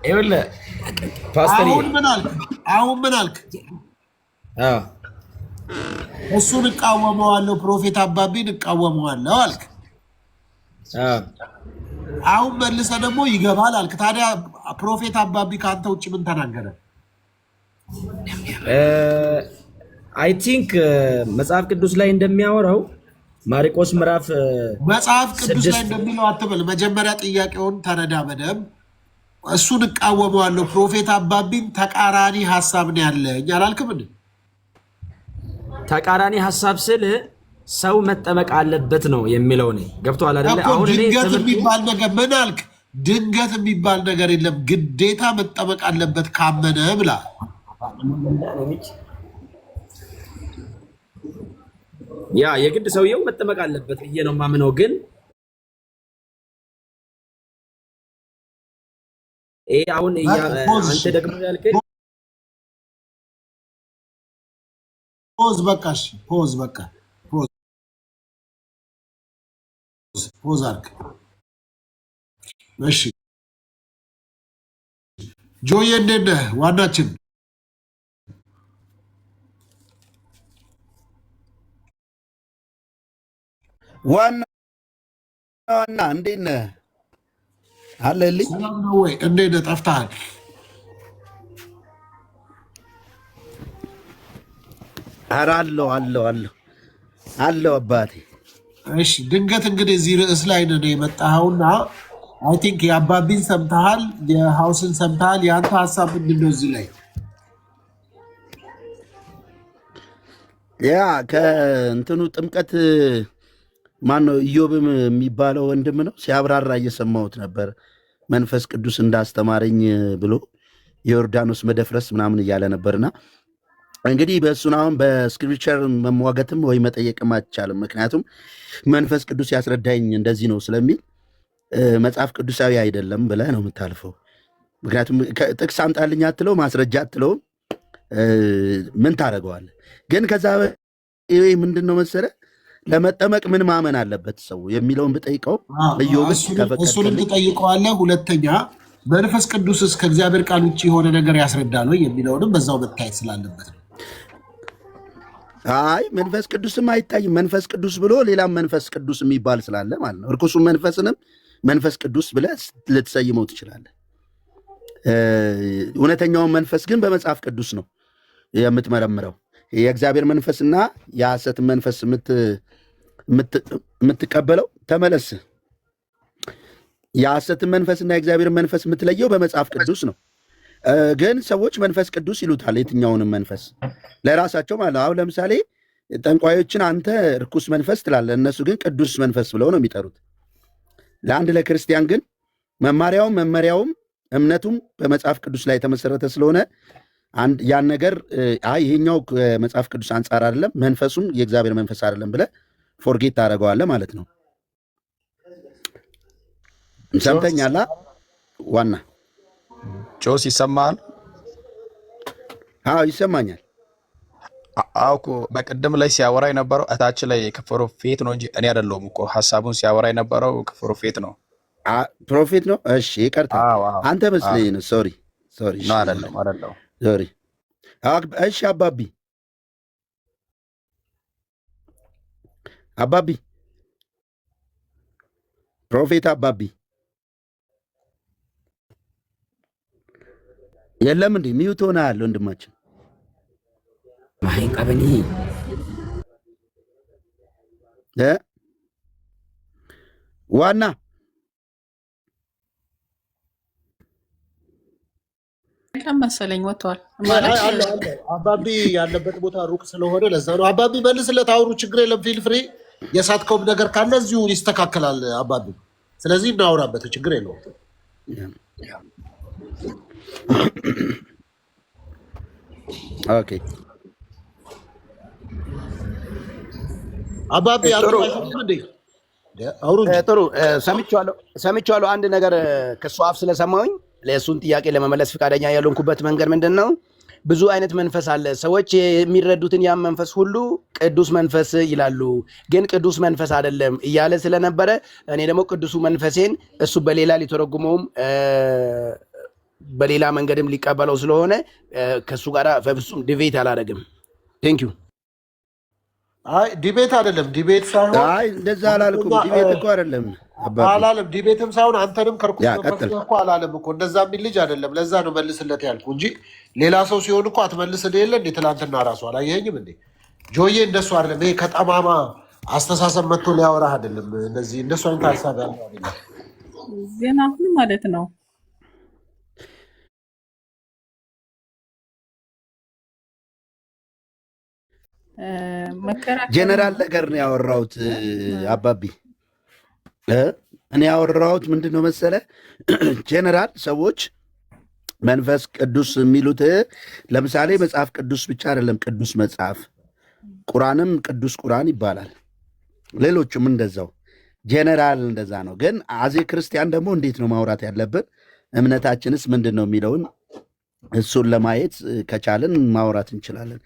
[SPEAKER 4] ይኸውልህ ፓስተር
[SPEAKER 1] አሁን ምን አልክ? እሱን እቃወመዋለሁ፣ ፕሮፌት አባቢን እቃወመዋለሁ አልክ። አሁን መልሰህ ደግሞ ይገባል አልክ። ታዲያ ፕሮፌት አባቢ ከአንተ ውጭ ምን ተናገረ?
[SPEAKER 4] አይ ቲንክ መጽሐፍ ቅዱስ ላይ እንደሚያወራው ማርቆስ ምዕራፍ
[SPEAKER 1] መጽሐፍ ቅዱስ ላይ እንደሚለው አትበል። መጀመሪያ ጥያቄውን ተረዳ በደንብ። እሱን እቃወመዋለሁ፣ ፕሮፌት አባቢን ተቃራኒ ሀሳብ ነው ያለኝ አላልክም?
[SPEAKER 4] ተቃራኒ ሀሳብ ስል ሰው መጠመቅ አለበት ነው የሚለው ነው። ገብቶሃል አይደለ? አሁን
[SPEAKER 1] ድንገት የሚባል ነገር ምን አልክ? ድንገት የሚባል ነገር የለም። ግዴታ መጠመቅ አለበት ካመነ ብላ
[SPEAKER 4] ያ የግድ ሰውየው መጠመቅ አለበት ብዬ ነው የማምነው። ግን ይሄ አሁን አንተ ደግሞ ያልከኝ
[SPEAKER 1] ፖዝ በቃ እሺ፣ ፖዝ በቃ ፖዝ አድርግ። እሺ ጆዬ እንዴት ነህ? ዋናችን
[SPEAKER 5] ዋና እንዴት ነህ? አለልኝ
[SPEAKER 1] ሰላም ነው ወይ? እንዴት ነህ? ጠፍተሃል።
[SPEAKER 5] ኧረ አለሁ አባቴ።
[SPEAKER 1] እሺ ድንገት እንግዲህ እዚህ ርዕስ ላይ ነው የመጣኸውና አይ ቲንክ የአባቢን ሰምተሃል፣ የሃውስን ሰምተሃል። የአንተ ሀሳብ ምንድን ነው እዚህ ላይ?
[SPEAKER 5] ያ ከእንትኑ ጥምቀት ማነው ኢዮብም የሚባለው ወንድም ነው ሲያብራራ እየሰማሁት ነበር። መንፈስ ቅዱስ እንዳስተማረኝ ብሎ የዮርዳኖስ መደፍረስ ምናምን እያለ ነበርና እንግዲህ በእሱን አሁን በስክሪፕቸር መሟገትም ወይ መጠየቅም አይቻልም። ምክንያቱም መንፈስ ቅዱስ ያስረዳኝ እንደዚህ ነው ስለሚል መጽሐፍ ቅዱሳዊ አይደለም ብለህ ነው የምታልፈው። ምክንያቱም ጥቅስ አምጣልኝ አትለው፣ ማስረጃ አትለውም። ምን ታደርገዋለህ? ግን ከዛ ምንድን ነው መሰለህ ለመጠመቅ ምን ማመን አለበት ሰው የሚለውን ብጠይቀው
[SPEAKER 1] እሱንም ትጠይቀዋለህ። ሁለተኛ መንፈስ ቅዱስስ ከእግዚአብሔር ቃል ውጭ የሆነ ነገር ያስረዳል ወይ የሚለውንም በዛው መታየት ስላለበት ነው።
[SPEAKER 5] አይ መንፈስ ቅዱስም አይታይም። መንፈስ ቅዱስ ብሎ ሌላም መንፈስ ቅዱስ የሚባል ስላለ ማለት ነው። እርኩሱን መንፈስንም መንፈስ ቅዱስ ብለህ ልትሰይመው ትችላለህ። እውነተኛውን መንፈስ ግን በመጽሐፍ ቅዱስ ነው የምትመረምረው። የእግዚአብሔር መንፈስና የሐሰትን መንፈስ የምትቀበለው ተመለስ። የሐሰትን መንፈስና የእግዚአብሔር መንፈስ የምትለየው በመጽሐፍ ቅዱስ ነው። ግን ሰዎች መንፈስ ቅዱስ ይሉታል የትኛውንም መንፈስ ለራሳቸው ማለት ነው። አሁን ለምሳሌ ጠንቋዮችን አንተ ርኩስ መንፈስ ትላለህ፣ እነሱ ግን ቅዱስ መንፈስ ብለው ነው የሚጠሩት። ለአንድ ለክርስቲያን ግን መመሪያውም እምነቱም በመጽሐፍ ቅዱስ ላይ የተመሰረተ ስለሆነ ያን ነገር ይሄኛው ከመጽሐፍ ቅዱስ አንጻር አይደለም፣ መንፈሱም የእግዚአብሔር መንፈስ አይደለም ብለህ ፎርጌት ታደርገዋለህ ማለት ነው። ሰምተኛላ? ዋና
[SPEAKER 6] ጆስ ይሰማል?
[SPEAKER 5] አዎ ይሰማኛል።
[SPEAKER 6] አውኩ በቅድም ላይ ሲያወራ የነበረው እታች ላይ ከፕሮፌት ነው እንጂ እኔ አይደለሁም እኮ። ሀሳቡን ሲያወራ የነበረው ከፕሮፌት ነው።
[SPEAKER 5] ፕሮፌት ነው። እሺ ይቅርታ፣ አንተ መስለኝ ነው። ሶሪ
[SPEAKER 6] ነው። አይደለም
[SPEAKER 5] ሶሪ። እሺ አባቢ ፕሮፌት አባቢ የለም እንዴ? ሚዩት ሆነ ያለ ወንድማችን
[SPEAKER 4] ማይን ቀበኒ
[SPEAKER 5] ዋና
[SPEAKER 7] መሰለኝ ወጥቷል።
[SPEAKER 1] አባቢ ያለበት ቦታ ሩቅ ስለሆነ ለዛ ነው። አባቢ መልስለት፣ አውሩ፣ ችግር የለም። ፊል ፍሪ። የሳትከውም ነገር ካለ እዚሁ ይስተካከላል አባቢ። ስለዚህ እናውራበት፣ ችግር የለውም።
[SPEAKER 5] ኦኬ
[SPEAKER 1] አባቢ
[SPEAKER 2] ጥሩ ሰምቼዋለሁ። አንድ ነገር ከሱ አፍ ስለሰማሁኝ ለእሱን ጥያቄ ለመመለስ ፈቃደኛ ያልሆንኩበት መንገድ ምንድን ነው? ብዙ አይነት መንፈስ አለ። ሰዎች የሚረዱትን ያን መንፈስ ሁሉ ቅዱስ መንፈስ ይላሉ፣ ግን ቅዱስ መንፈስ አይደለም እያለ ስለነበረ እኔ ደግሞ ቅዱሱ መንፈሴን እሱ በሌላ ሊተረጉመውም በሌላ መንገድም ሊቀበለው ስለሆነ ከእሱ ጋር በፍጹም ዲቤት አላደርግም። ቴንክ ዩ።
[SPEAKER 1] አይ ዲቤት አይደለም፣ ዲቤት ሳይሆን
[SPEAKER 5] አይ እንደዛ አላልኩም። ዲቤት እኮ አይደለም
[SPEAKER 1] አላለም። ዲቤትም ሳይሆን አንተንም ከርኩስ መንፈስ እኮ አላለም እኮ። እንደዛ የሚል ልጅ አይደለም። ለዛ ነው መልስለት ያልኩ እንጂ ሌላ ሰው ሲሆን እኮ አትመልስልህ የለ እንዴ? ትላንትና ራሱ አላየኸኝም እንዴ? ጆዬ እንደሱ አይደለም። ይሄ ከጠማማ አስተሳሰብ መጥቶ ሊያወራህ አይደለም። እንደዚህ እንደሱ አይነት ሀሳብ ያለው አይደለም።
[SPEAKER 7] ዜና ምን ማለት ነው?
[SPEAKER 5] ጀነራል ነገር ነው ያወራሁት አባቢ። እኔ ያወራሁት ምንድን ነው መሰለ፣ ጀነራል ሰዎች መንፈስ ቅዱስ የሚሉት ለምሳሌ መጽሐፍ ቅዱስ ብቻ አይደለም፣ ቅዱስ መጽሐፍ ቁርአንም ቅዱስ ቁርአን ይባላል። ሌሎቹም እንደዛው። ጀነራል እንደዛ ነው። ግን አዜ ክርስቲያን ደግሞ እንዴት ነው ማውራት ያለብን፣ እምነታችንስ ምንድን ነው የሚለውን እሱን ለማየት ከቻልን ማውራት እንችላለን።